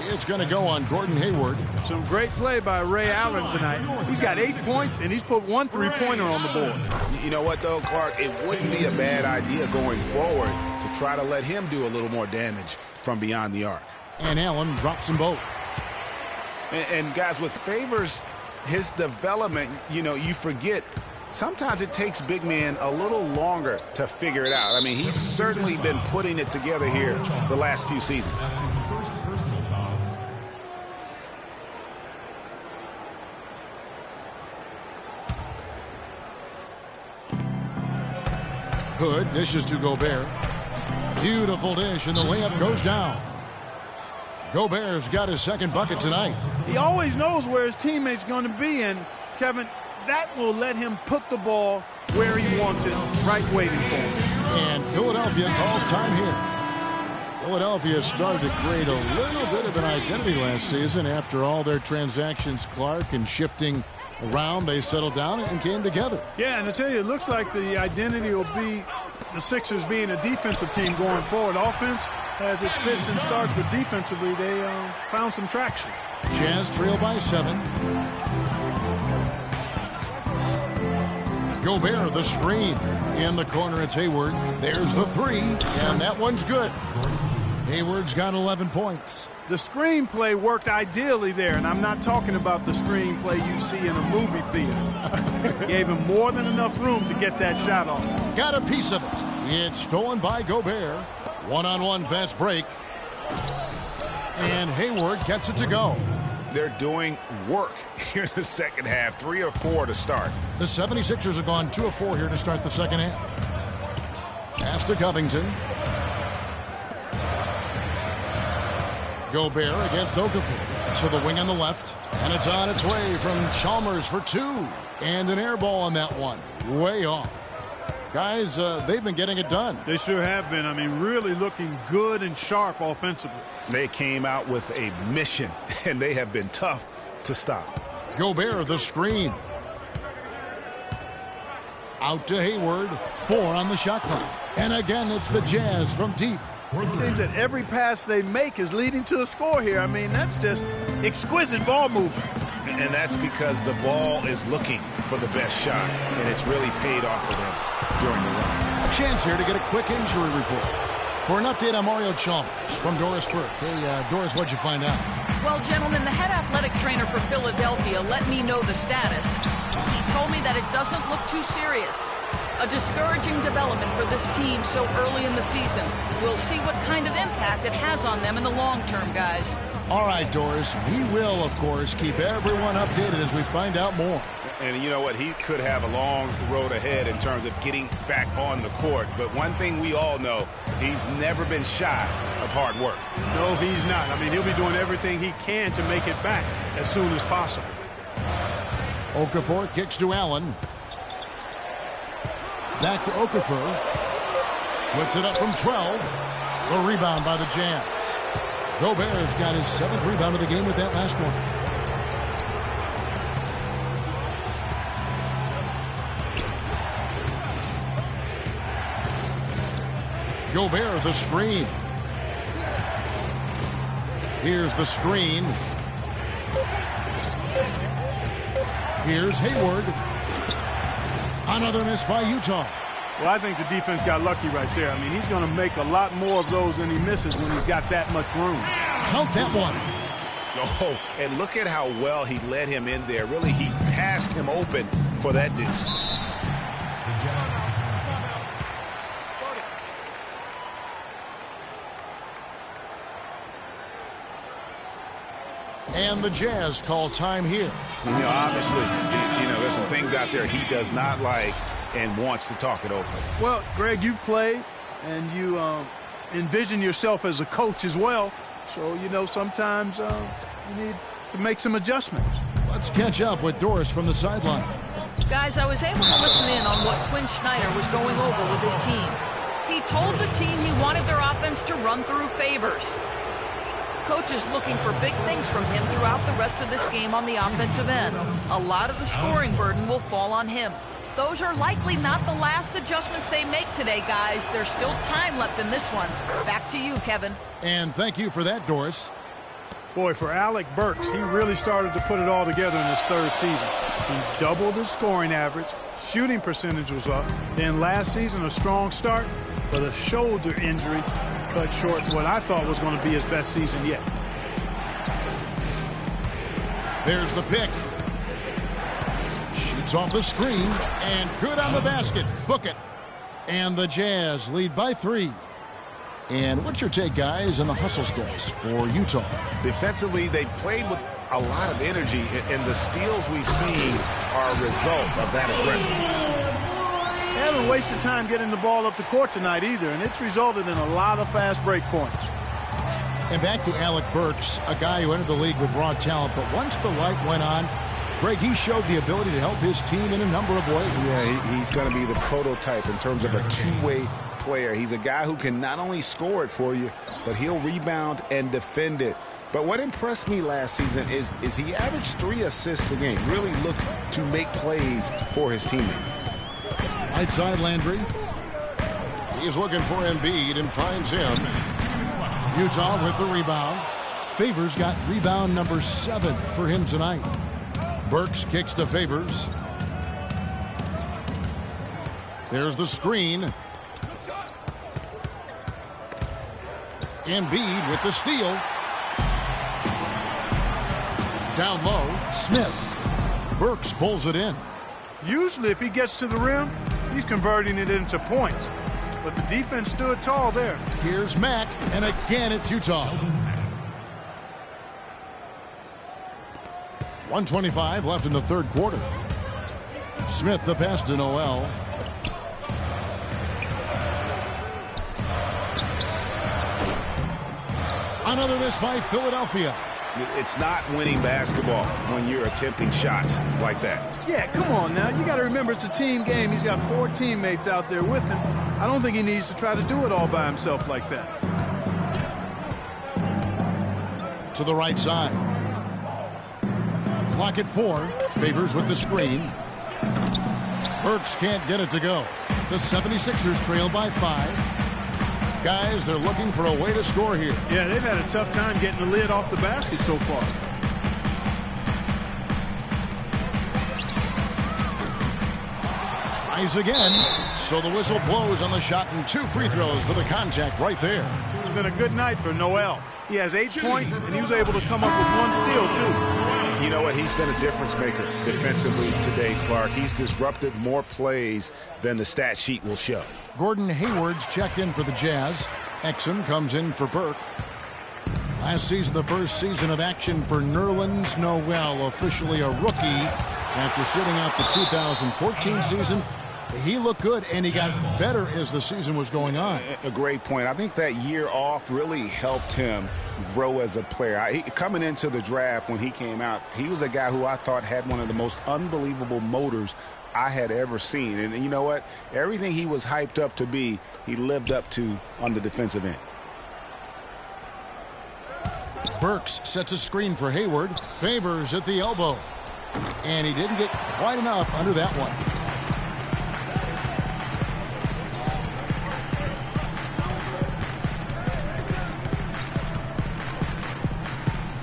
It's going to go on Gordon Hayward. Some great play by Ray Allen tonight. He's got 8 points, and he's put 1 3-pointer on the board. You know what, though, Clark? It wouldn't be a bad idea going forward to try to let him do a little more damage from beyond the arc. And Allen drops them both. And guys, with Favors, his development, you know, you forget, sometimes it takes big men a little longer to figure it out. I mean, he's certainly been putting it together here the last few seasons. Hood dishes to Gobert. Beautiful dish, and the layup goes down. Gobert's got his second bucket tonight. He always knows where his teammate's going to be, and, Kevin, that will let him put the ball where he wants it, right waiting for him. And Philadelphia calls time here. Philadelphia started to create a little bit of an identity last season after all their transactions, Clark, and shifting Around, they settled down and came together. Yeah, and I tell you, it looks like the identity will be the Sixers being a defensive team going forward. Offense has its fits and starts, but defensively they found some traction. Jazz trail by 7. Gobert, the screen. In the corner, it's Hayward. There's the 3, and that one's good. Hayward's got 11 points. The screenplay worked ideally there, and I'm not talking about the screenplay you see in a movie theater. Gave him more than enough room to get that shot off. Got a piece of it. It's stolen by Gobert. One-on-one fast break. And Hayward gets it to go. They're doing work here in the second half. 3 of 4 to start. The 76ers have gone 2 of 4 here to start the second half. Pass to Covington. Gobert against Okafor. To the wing on the left. And it's on its way from Chalmers for 2. And an air ball on that one. Way off. Guys, they've been getting it done. They sure have been. I mean, really looking good and sharp offensively. They came out with a mission, and they have been tough to stop. Gobert, the screen. Out to Hayward. 4 on the shot clock. And again, it's the Jazz from deep. It seems that every pass they make is leading to a score here. I mean, that's just exquisite ball movement. And that's because the ball is looking for the best shot, and it's really paid off for them during the run. A chance here to get a quick injury report. For an update on Mario Chalmers from Doris Burke. Hey, Doris, what'd you find out? Well, gentlemen, the head athletic trainer for Philadelphia let me know the status. He told me that it doesn't look too serious. A discouraging development for this team so early in the season. We'll see what kind of impact it has on them in the long term, guys. All right, Doris. We will, of course, keep everyone updated as we find out more. And you know what? He could have a long road ahead in terms of getting back on the court. But one thing we all know, he's never been shy of hard work. No, he's not. I mean, he'll be doing everything he can to make it back as soon as possible. Okafor kicks to Allen. Back to Okafor. Puts it up from 12. The rebound by the Jazz. Gobert's got his 7th rebound of the game with that last one. Gobert, the screen. Here's the screen. Here's Hayward. Another miss by Utah. Well, I think the defense got lucky right there. I mean, he's going to make a lot more of those than he misses when he's got that much room. Count that one. Oh, and look at how well he led him in there. Really, he passed him open for that deuce. And the Jazz call time here. You know, obviously, there's some things out there he does not like and wants to talk it over. Well, Greg, you've played and you envision yourself as a coach as well. So, sometimes you need to make some adjustments. Let's catch up with Doris from the sideline. Guys, I was able to listen in on what Quinn Snyder was going over with his team. He told the team he wanted their offense to run through Favors. Coach is looking for big things from him throughout the rest of this game on the offensive end. A lot of the scoring burden will fall on him. Those are likely not the last adjustments they make today, guys. There's still time left in this one. Back to you, Kevin. And thank you for that, Doris. Boy, for Alec Burks, he really started to put it all together in his 3rd season. He doubled his scoring average, shooting percentage was up. Then last season, a strong start, but a shoulder injury cut short what I thought was going to be his best season yet. There's the pick. Shoots off the screen, and good on the basket. Book it. And the Jazz lead by 3. And what's your take, guys, on the hustle steps for Utah? Defensively, they played with a lot of energy, and the steals we've seen are a result of that aggressiveness. They haven't wasted time getting the ball up the court tonight either, and it's resulted in a lot of fast break points. And back to Alec Burks, a guy who entered the league with raw talent, but once the light went on, Greg, he showed the ability to help his team in a number of ways. Yeah, he's going to be the prototype in terms of a two-way player. He's a guy who can not only score it for you, but he'll rebound and defend it. But what impressed me last season is he averaged 3 assists a game. Really looked to make plays for his teammates. Right side, Landry. He's looking for Embiid and finds him. Utah with the rebound. Favors got rebound number 7 for him tonight. Burks kicks to Favors. There's the screen. Embiid with the steal. Down low, Smith. Burks pulls it in. Usually if he gets to the rim, he's converting it into points. But the defense stood tall there. Here's Mack, and again it's Utah. 1:25 left in the third quarter. Smith the pass to Noel. Another miss by Philadelphia. It's not winning basketball when you're attempting shots like that. Yeah, come on now. You got to remember it's a team game. He's got 4 teammates out there with him. I don't think he needs to try to do it all by himself like that. To the right side. Clock at 4. Favors with the screen. Burks can't get it to go. The 76ers trail by 5. Guys, they're looking for a way to score here. Yeah, they've had a tough time getting the lid off the basket so far. Tries again. So the whistle blows on the shot and 2 free throws for the contact right there. It's been a good night for Noel. He has 8 points, and he was able to come up with 1 steal, too. You know what? He's been a difference maker defensively today, Clark. He's disrupted more plays than the stat sheet will show. Gordon Hayward's checked in for the Jazz. Exum comes in for Burke. Last season, the first season of action for Nerlens Noel, officially a rookie after sitting out the 2014 season. He looked good, and he got better as the season was going on. A great point. I think that year off really helped him grow as a player. Coming into the draft when he came out, he was a guy who I thought had one of the most unbelievable motors I had ever seen. And you know what? Everything he was hyped up to be, he lived up to on the defensive end. Burks sets a screen for Hayward. Favors at the elbow. And he didn't get quite enough under that one.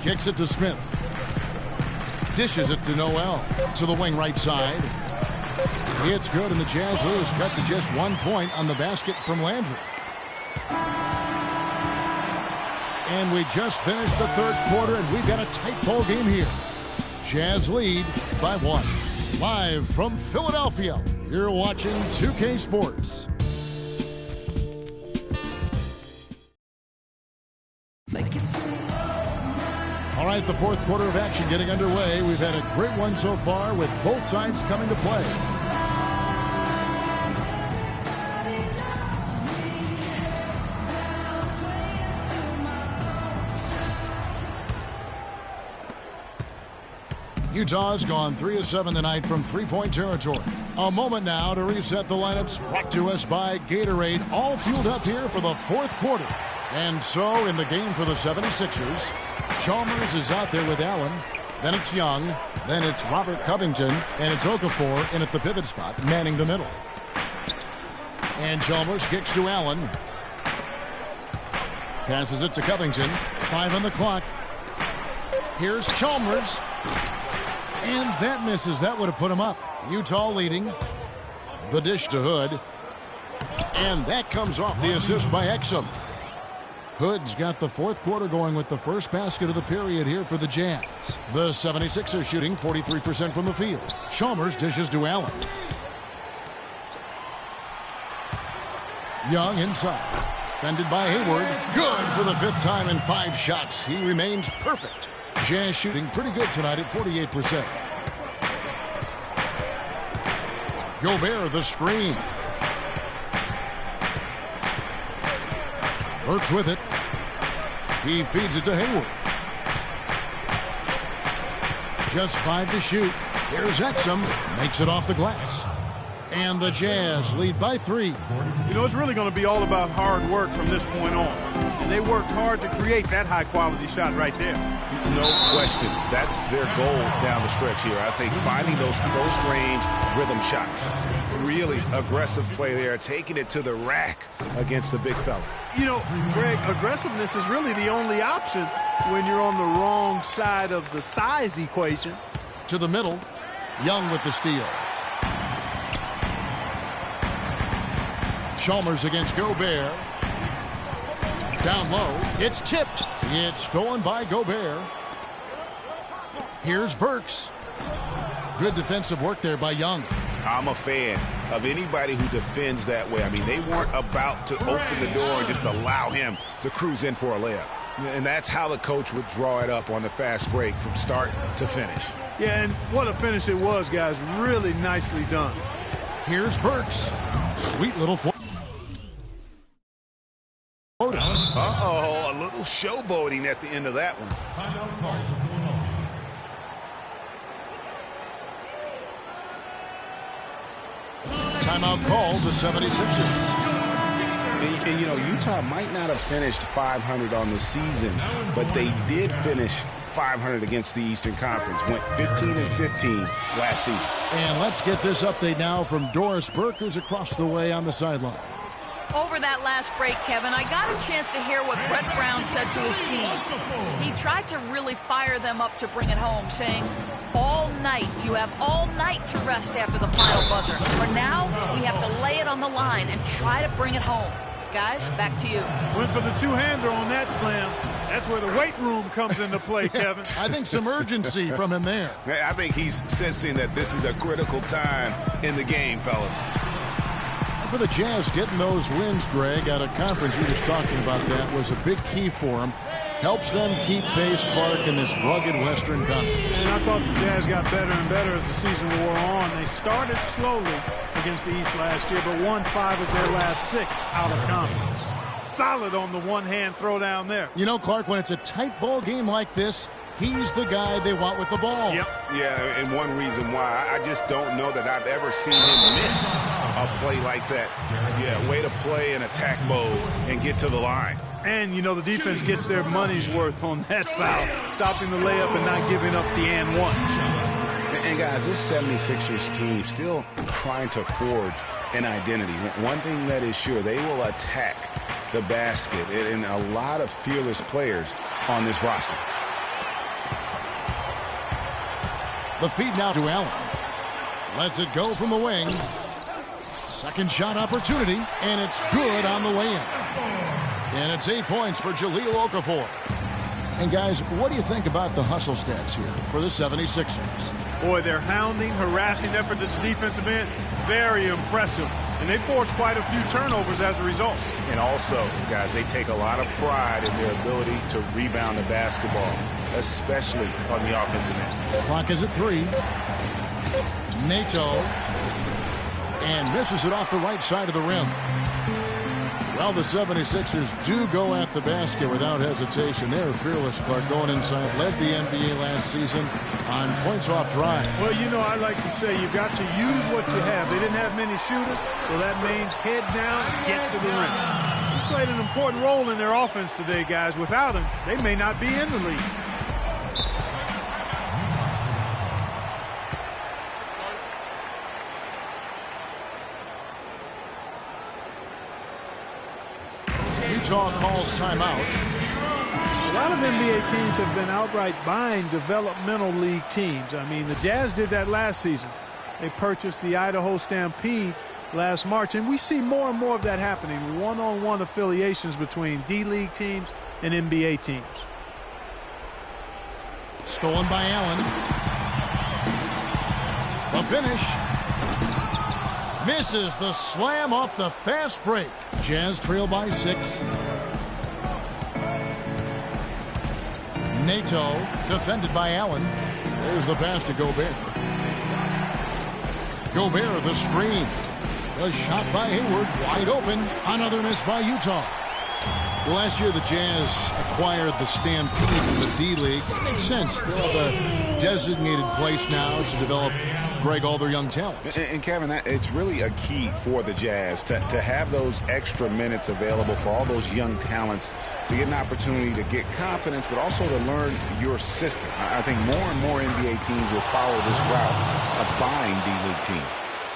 Kicks it to Smith. Dishes it to Noel. To the wing right side. It's good, and the Jazz lose. Cut to just 1 point on the basket from Landry. And we just finished the third quarter, and we've got a tight ball game here. Jazz lead by 1. Live from Philadelphia, you're watching 2K Sports. All right, the fourth quarter of action getting underway. We've had a great one so far with both sides coming to play. Utah's gone 3 of 7 tonight from three-point territory. A moment now to reset the lineups, brought to us by Gatorade, all fueled up here for the fourth quarter. And so in the game for the 76ers, Chalmers is out there with Allen. Then it's Young. Then it's Robert Covington. And it's Okafor in at the pivot spot, manning the middle. And Chalmers kicks to Allen. Passes it to Covington. 5 on the clock. Here's Chalmers. And that misses. That would have put him up. Utah leading. The dish to Hood. And that comes off the assist by Exum. Hood's got the fourth quarter going with the first basket of the period here for the Jazz. The 76ers shooting 43% from the field. Chalmers dishes to Allen. Young inside. Fended by Hayward. Good for the 5th time in 5 shots. He remains perfect. Jazz shooting pretty good tonight at 48%. Gobert the screen. Burks with it. He feeds it to Hayward. Just 5 to shoot. Here's Exum. Makes it off the glass. And the Jazz lead by 3. You know, it's really going to be all about hard work from this point on. And they worked hard to create that high-quality shot right there. No question. That's their goal down the stretch here. I think finding those close-range rhythm shots. Really aggressive play there, taking it to the rack against the big fella. You know, Greg, aggressiveness is really the only option when you're on the wrong side of the size equation. To the middle, Young with the steal. Chalmers against Gobert. Down low, it's tipped. It's stolen by Gobert. Here's Burks. Good defensive work there by Young. I'm a fan of anybody who defends that way. I mean, they weren't about to open the door and just allow him to cruise in for a layup. And that's how the coach would draw it up on the fast break from start to finish. Yeah, and what a finish it was, guys. Really nicely done. Here's Burks. Sweet little float. Uh-oh, a little showboating at the end of that one. Timeout called the 76ers. And, you know, Utah might not have finished 500 on the season, but they did finish 500 against the Eastern Conference. Went 15-15 last season. And let's get this update now from Doris Burke, who's across the way on the sideline. Over that last break, Kevin, I got a chance to hear what Brett Brown said to his team. He tried to really fire them up to bring it home, saying, all night, you have all night to rest after the final buzzer. For now, we have to lay it on the line and try to bring it home. Guys, back to you. Went for the two-hander on that slam. That's where the weight room comes into play, Kevin. I think some urgency from him there. I think he's sensing that this is a critical time in the game, fellas. For the Jazz, getting those wins, Greg, out of conference, you was talking about that, was a big key for them. Helps them keep pace, Clark, in this rugged Western Conference. And I thought the Jazz got better and better as the season wore on. They started slowly against the East last year, but won 5 of their last 6 out of conference. Solid on the one-hand throwdown there. You know, Clark, when it's a tight ball game like this, he's the guy they want with the ball. Yep. Yeah, and one reason why, I just don't know that I've ever seen him miss a play like that. Yeah, way to play in attack mode and get to the line. And, you know, the defense gets their money's worth on that foul, stopping the layup and not giving up the and one. And, guys, this 76ers team still trying to forge an identity. One thing that is sure, they will attack the basket, and a lot of fearless players on this roster. The feed now to Allen. Lets it go from the wing. Second shot opportunity, and it's good on the way in. And it's 8 points for Jahlil Okafor. And, guys, what do you think about the hustle stats here for the 76ers? Boy, their hounding, harassing effort at the defensive end, very impressive. And they forced quite a few turnovers as a result. And also, guys, they take a lot of pride in their ability to rebound the basketball, especially on the offensive end. The clock is at 3. Nato. And misses it off the right side of the rim. Well, the 76ers do go at the basket without hesitation. They're fearless, Clark, going inside. Led the NBA last season on points off drive. Well, you know, I like to say you've got to use what you have. They didn't have many shooters, so that means head down and get to the rim. He's played an important role in their offense today, guys. Without him, they may not be in the league. Utah calls timeout. A lot of NBA teams have been outright buying developmental league teams. I mean, the Jazz did that last season. They purchased the Idaho Stampede last March, and we see more and more of that happening. One-on-one affiliations between D-League teams and NBA teams. Stolen by Allen. The finish. Misses the slam off the fast break. Jazz trail by 6. Nato defended by Allen. There's the pass to Gobert. Gobert the screen. The shot by Hayward wide open. Another miss by Utah. Last year the Jazz acquired the Stampede from the D-League. It makes sense. They'll have a designated place now to develop Greg, all their young talent. And Kevin, it's really a key for the Jazz to have those extra minutes available for all those young talents to get an opportunity to get confidence, but also to learn your system. I think more and more NBA teams will follow this route of buying D-League teams.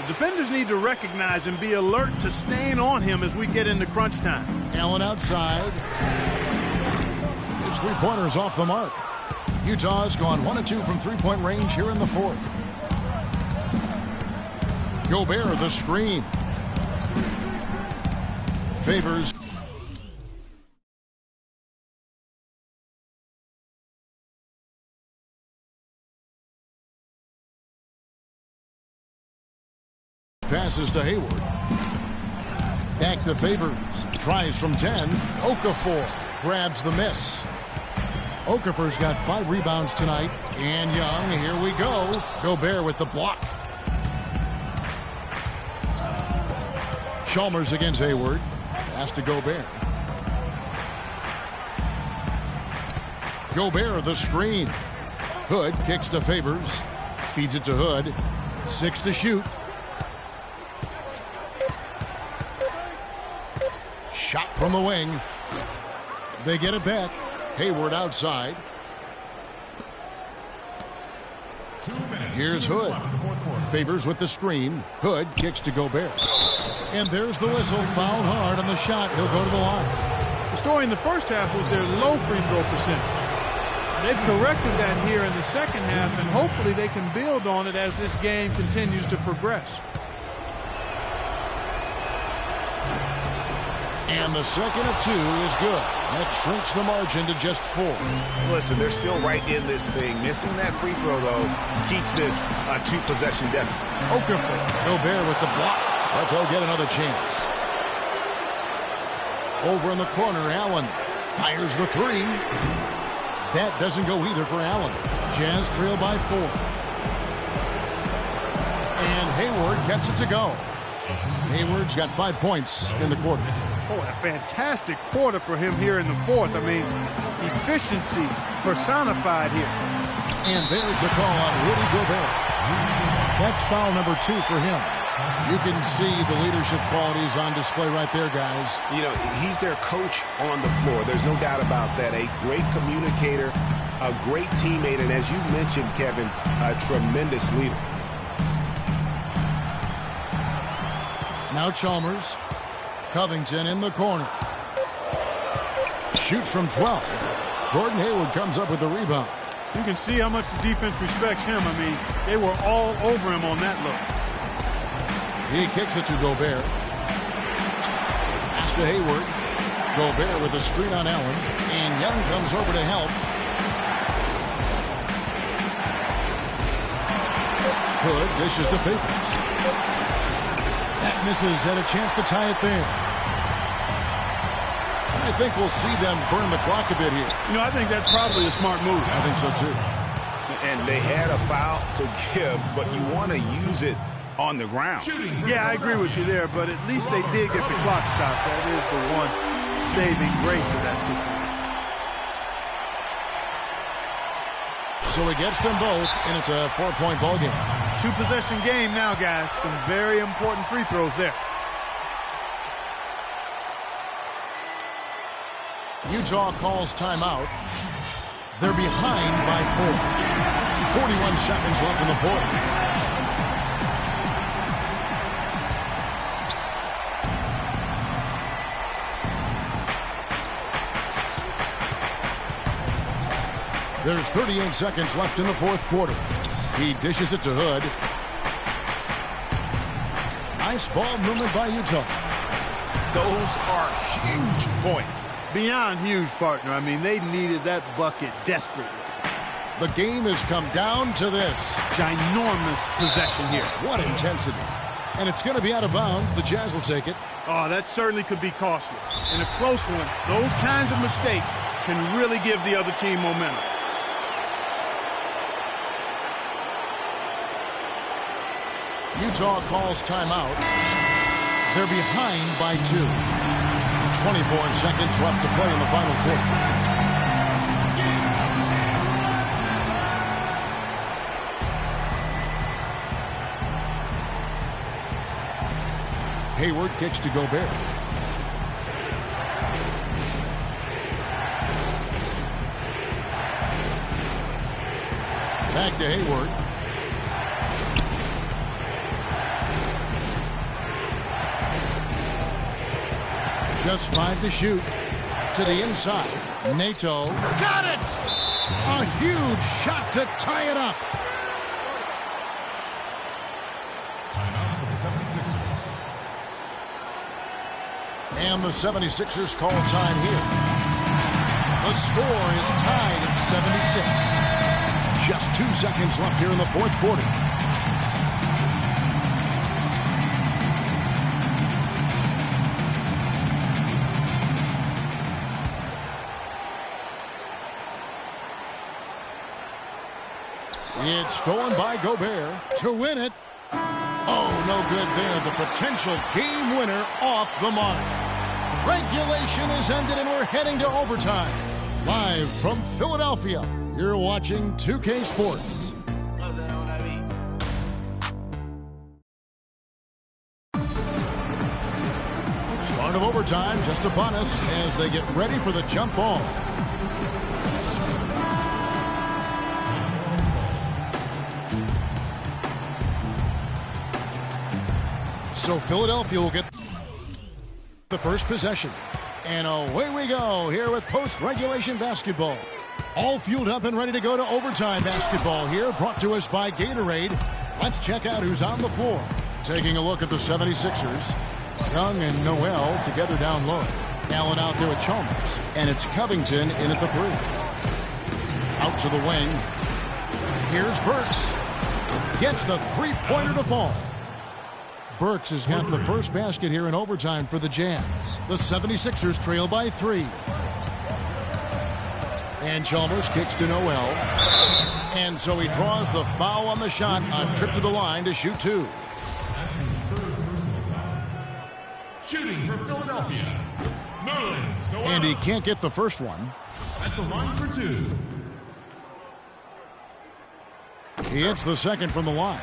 The defenders need to recognize and be alert to staying on him as we get into crunch time. Allen outside. His three-pointer's off the mark. Utah's gone 1 of 2 from three-point range here in the fourth. Gobert, the screen. Favors. Passes to Hayward. Back to Favors. Tries from 10. Okafor grabs the miss. Okafor's got 5 rebounds tonight. And Young, here we go. Gobert with the block. Chalmers against Hayward. Pass to Gobert. Gobert, the screen. Hood kicks to Favors. Feeds it to Hood. 6 to shoot. Shot from the wing. They get it back. Hayward outside. 2 minutes. Here's Hood. Favors with the screen. Hood kicks to Gobert. And there's the whistle. Fouled hard on the shot. He'll go to the line. The story in the first half was their low free throw percentage. They've corrected that here in the second half, and hopefully they can build on it as this game continues to progress. And the second of 2 is good. That shrinks the margin to just 4. Listen, they're still right in this thing. Missing that free throw, though, keeps this a 2-possession deficit. Okafor. Gobert with the block. But they'll get another chance. Over in the corner, Allen fires the 3. That doesn't go either for Allen. Jazz trail by 4. And Hayward gets it to go. Hayward's got 5 points in the quarter. Oh, a fantastic quarter for him here in the fourth. I mean, efficiency personified here. And there's the call on Rudy Gobert. That's foul number 2 for him. You can see the leadership qualities on display right there, guys. You know, he's their coach on the floor. There's no doubt about that. A great communicator, a great teammate, and as you mentioned, Kevin, a tremendous leader. Now Chalmers. Covington in the corner. Shoots from 12. Gordon Hayward comes up with the rebound. You can see how much the defense respects him. I mean, they were all over him on that look. He kicks it to Gobert. Pass to Hayward. Gobert with a screen on Allen. And Young comes over to help. Hood dishes to Favors. That misses, had a chance to tie it there. And I think we'll see them burn the clock a bit here. You know, I think that's probably a smart move. I think so, too. And they had a foul to give, but you want to use it on the ground. Yeah, I agree with you there, but at least they did get the clock stopped. That is the one saving grace of that situation. So he gets them both, and it's a 4-point ball game. 2-possession game now, guys. Some very important free throws there. Utah calls timeout. They're behind by 4. 41 seconds left in the fourth. There's 38 seconds left in the fourth quarter. He dishes it to Hood. Nice ball movement by Utah. Those are huge points. Beyond huge, partner. I mean, they needed that bucket desperately. The game has come down to this. Ginormous possession here. What intensity. And it's going to be out of bounds. The Jazz will take it. Oh, that certainly could be costly. In a close one, those kinds of mistakes can really give the other team momentum. Utah calls timeout. They're behind by 2. 24 seconds left to play in the final quarter. Hayward kicks to Gobert. Back to Hayward. Just 5 to shoot. To the inside. Nato. Got it! A huge shot to tie it up. Timeout for the 76ers. And the 76ers call time here. The score is tied at 76. Just 2 seconds left here in the fourth quarter. It's stolen by Gobert to win it. Oh, no good there. The potential game winner off the mark. Regulation is ended and we're heading to overtime. Live from Philadelphia, you're watching 2K Sports. Start of overtime just upon us as they get ready for the jump ball. So Philadelphia will get the first possession. And away we go here with post-regulation basketball. All fueled up and ready to go to overtime basketball here, brought to us by Gatorade. Let's check out who's on the floor. Taking a look at the 76ers. Young and Noel together down low. Allen out there with Chalmers. And it's Covington in at the 3. Out to the wing. Here's Burks. Gets the three-pointer to fall. Burks has got the first basket here in overtime for the Jazz. The 76ers trail by 3. And Chalmers kicks to Noel. And so he draws the foul on the shot. A trip to the line to shoot 2. That's his third personal foul. Shooting for Philadelphia, Nerlens Noel. And he can't get the first one. At the line for 2. He hits the second from the line.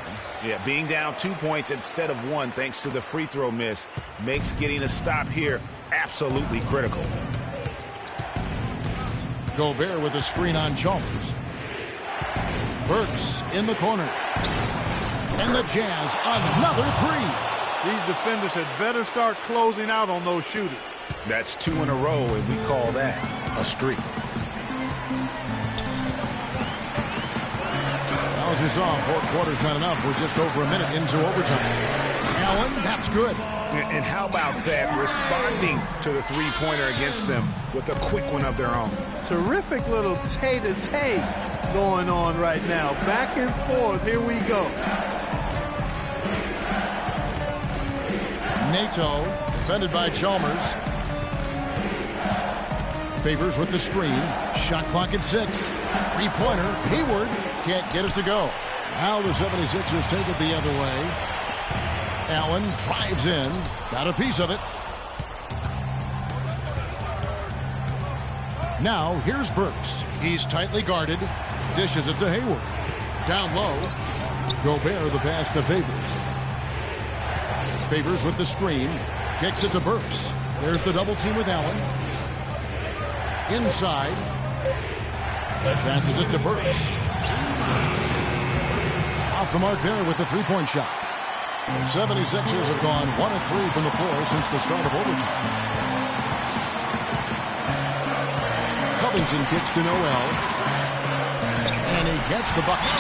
Yeah, being down 2 points instead of 1 thanks to the free throw miss makes getting a stop here absolutely critical. Gobert with a screen on Chalmers. Burks in the corner. And the Jazz another 3. These defenders had better start closing out on those shooters. That's 2 in a row, and we call that a streak. As we saw, 4 quarters not enough. We're just over a minute into overtime. Allen, that's good. And how about that, responding to the three-pointer against them with a quick one of their own. Terrific little tay-to-tay going on right now. Back and forth. Here we go. Nato, defended by Chalmers. Favors with the screen. Shot clock at 6. Three-pointer. Hayward can't get it to go. Now the 76ers take it the other way. Allen drives in. Got a piece of it. Now here's Burks. He's tightly guarded. Dishes it to Hayward. Down low. Gobert the pass to Favors. Favors with the screen. Kicks it to Burks. There's the double team with Allen. Inside. Passes it to Burks. Off the mark there with the three-point shot. The 76ers have gone 1 of 3 from the floor since the start of overtime. Covington kicks to Noel. And he gets the bucket.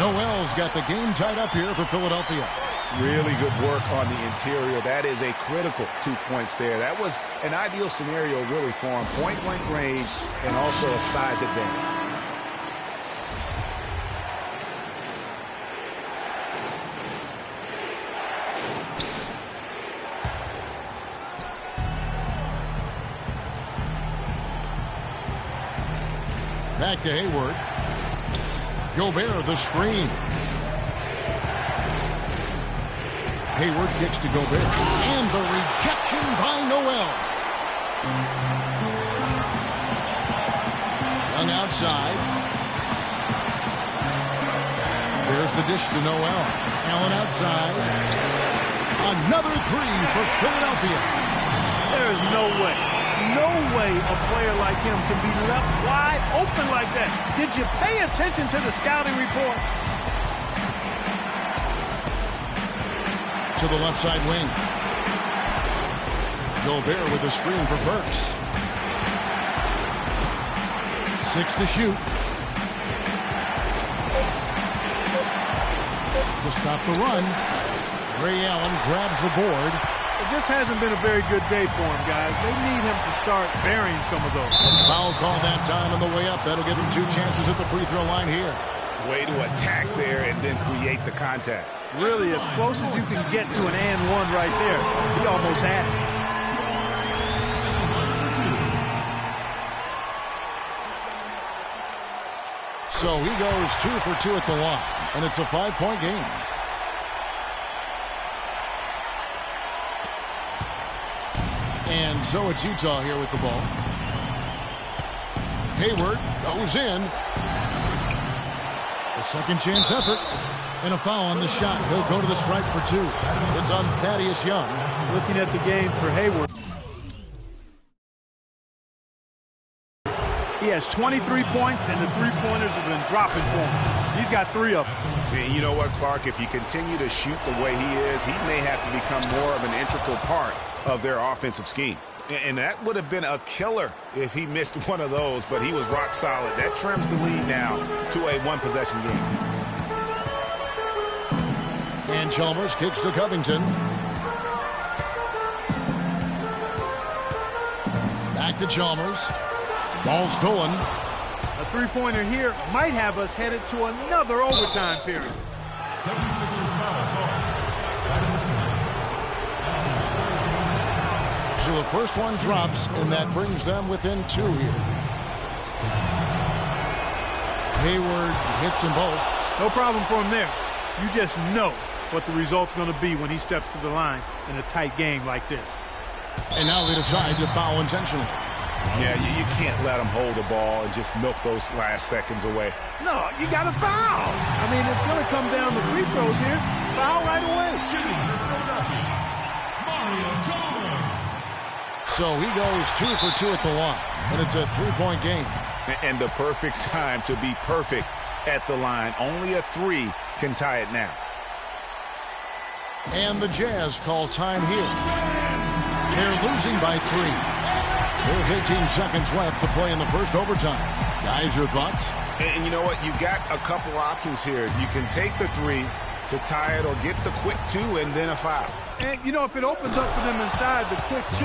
Noel's got the game tied up here for Philadelphia. Really good work on the interior. That is a critical 2 points there. That was an ideal scenario really for him. Point-blank range and also a size advantage. Back to Hayward. Gobert the screen. Hayward kicks to Gobert. And the rejection by Noel. Young outside. There's the dish to Noel. Allen outside. Another three for Philadelphia. There is no way a player like him can be left wide open like that. Did you pay attention to the scouting report? To the left side wing. Gobert with the screen for Burks. 6 to shoot. To stop the run, Ray Allen grabs the board. It just hasn't been a very good day for him, guys. They need him to start burying some of those. Foul call that time on the way up. That'll give him 2 chances at the free throw line here. Way to attack there and then create the contact. Really, as close as you can get to an and one right there. He almost had it. So he goes 2 for 2 at the line, and it's a 5-point game. And so it's Utah here with the ball. Hayward goes in. A second chance effort. And a foul on the shot. He'll go to the stripe for 2. It's on Thaddeus Young. Looking at the game for Hayward. He has 23 points, and the three-pointers have been dropping for him. He's got 3 of them. And you know what, Clark? If you continue to shoot the way he is, he may have to become more of an integral part of their offensive scheme. And that would have been a killer if he missed one of those, but he was rock solid. That trims the lead now to a one-possession game. And Chalmers kicks to Covington. Back to Chalmers. Ball stolen. A three-pointer here might have us headed to another overtime period. 76ers foul call. So the first one drops, and that brings them within 2 here. Hayward hits them both. No problem for him there. You just know what the result's going to be when he steps to the line in a tight game like this. And now they decide to foul intentionally. Yeah, you can't let them hold the ball and just milk those last seconds away. No, you got to foul. I mean, it's going to come down to free throws here. Foul right away. Shooting for Philadelphia, Mario Chalmers. So he goes 2 for 2 at the line, and it's a 3-point game. And the perfect time to be perfect at the line. Only a 3 can tie it now. And the Jazz call time here. They're losing by 3. There's 18 seconds left to play in the first overtime. Guys, your thoughts? And you know what? You got a couple options here. You can take the 3 to tie it or get the quick 2 and then a foul. And, you know, if it opens up for them inside, the quick 2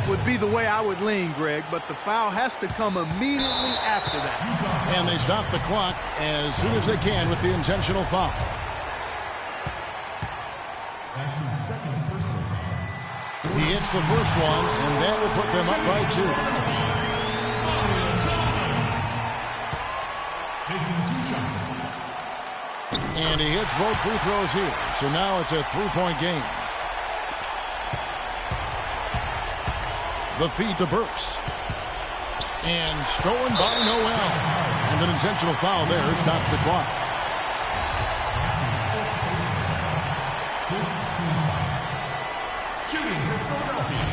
would be the way I would lean, Greg. But the foul has to come immediately after that. And they stop the clock as soon as they can with the intentional foul. That's his second personal foul. He hits the first one, and that will put them up by 2. Taking 2 shots. And he hits both free throws here. So now it's a 3-point game. The feed to Burks. And stolen by Noel. And an intentional foul there stops the clock. Shooting for Philadelphia,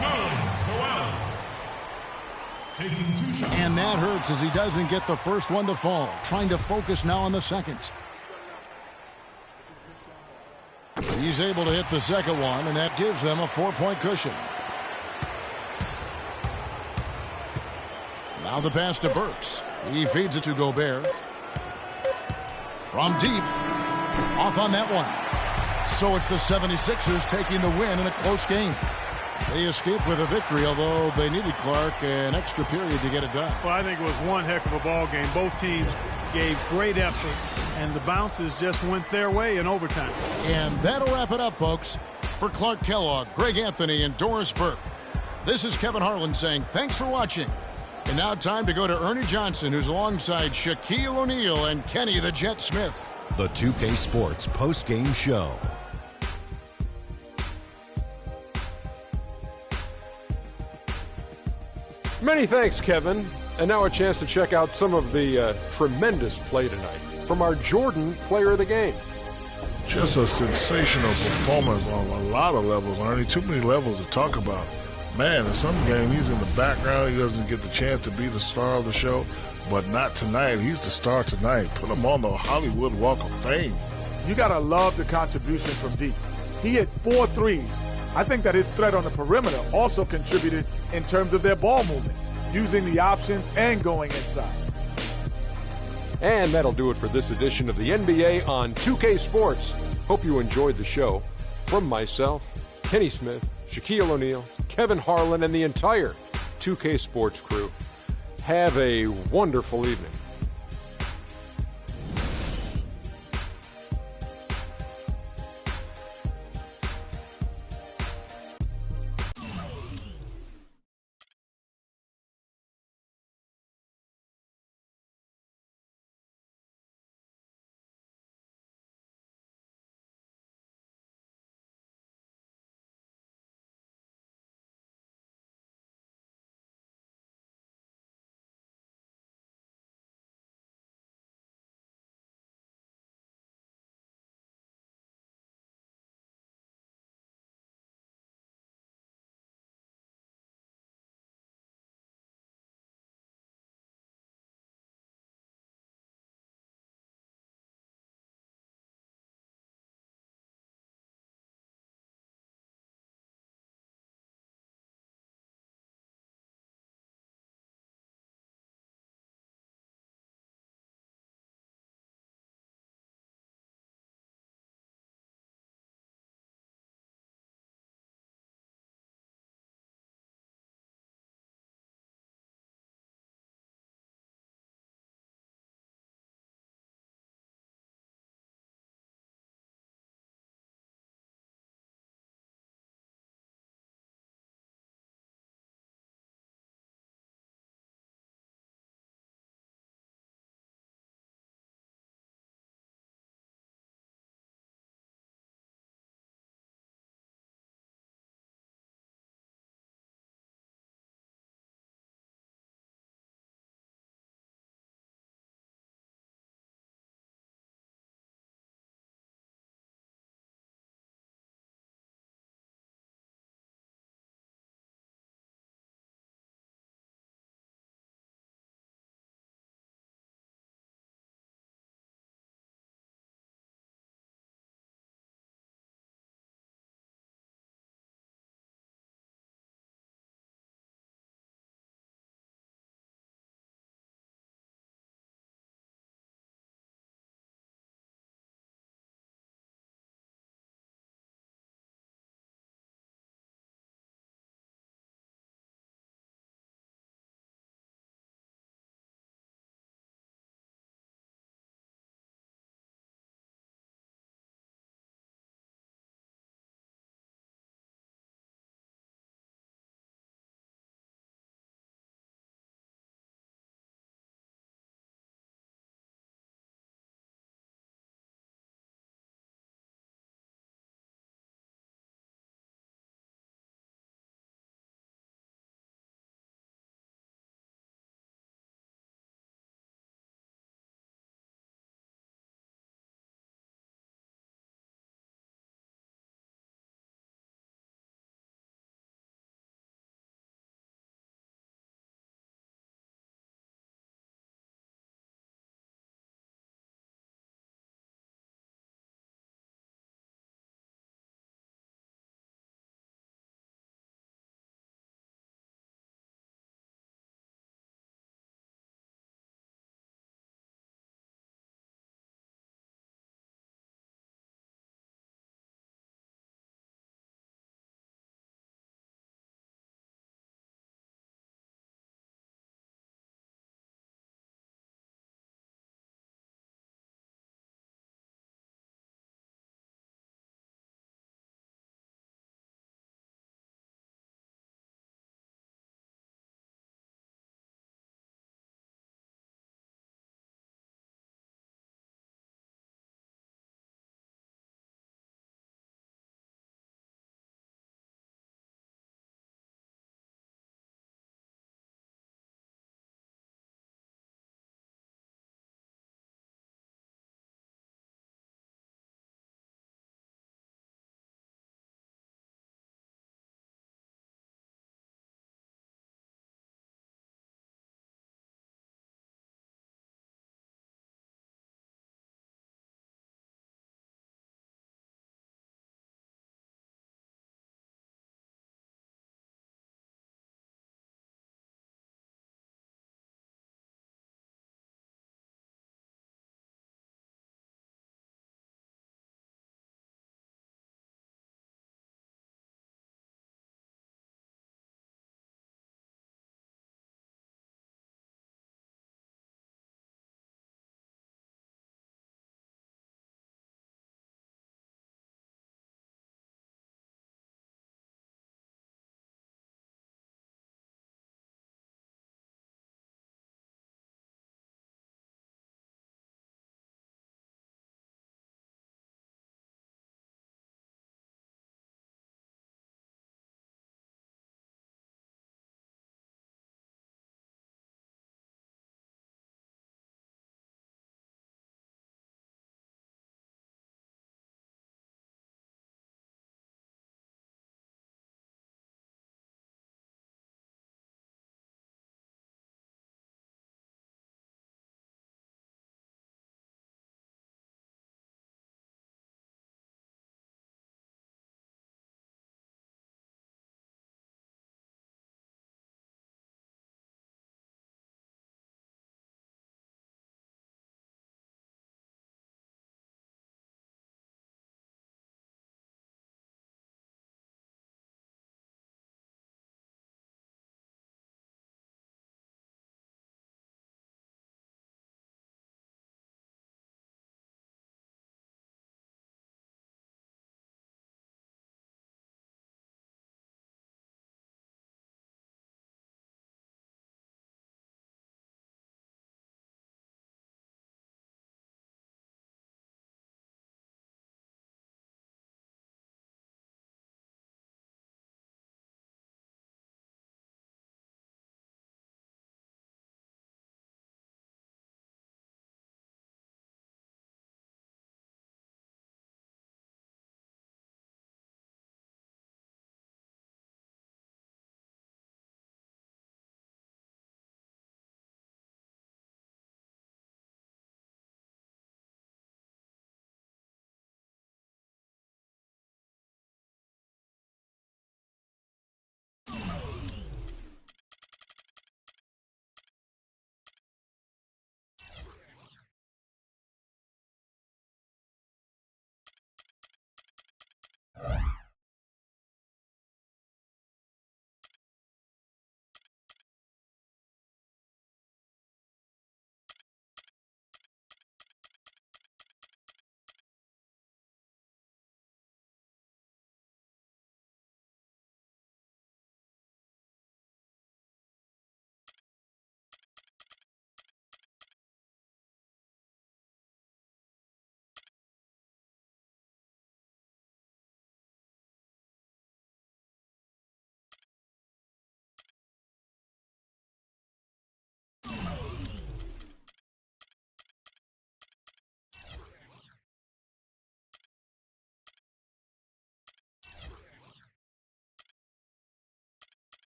Nerlens Noel. Taking 2 shots. And that hurts as he doesn't get the first one to fall. Trying to focus now on the second. He's able to hit the second one, and that gives them a 4-point cushion. Now the pass to Burks. He feeds it to Gobert. From deep. Off on that one. So it's the 76ers taking the win in a close game. They escaped with a victory, although they needed, Clark, an extra period to get it done. Well, I think it was one heck of a ball game. Both teams gave great effort, and the bounces just went their way in overtime. And that'll wrap it up, folks. For Clark Kellogg, Greg Anthony, and Doris Burke, this is Kevin Harlan saying thanks for watching. And now time to go to Ernie Johnson, who's alongside Shaquille O'Neal and Kenny the Jet Smith. The 2K Sports post-game show. Many thanks, Kevin. And now a chance to check out some of the tremendous play tonight from our Jordan player of the game. Just a sensational performance on a lot of levels, Ernie. Too many levels to talk about. Man, in some game, he's in the background. He doesn't get the chance to be the star of the show, but not tonight. He's the star tonight. Put him on the Hollywood Walk of Fame. You got to love the contribution from deep. He hit 4 threes. I think that his threat on the perimeter also contributed in terms of their ball movement, using the options and going inside. And that'll do it for this edition of the NBA on 2K Sports. Hope you enjoyed the show. From myself, Kenny Smith, Shaquille O'Neal, Kevin Harlan, and the entire 2K Sports crew, have a wonderful evening.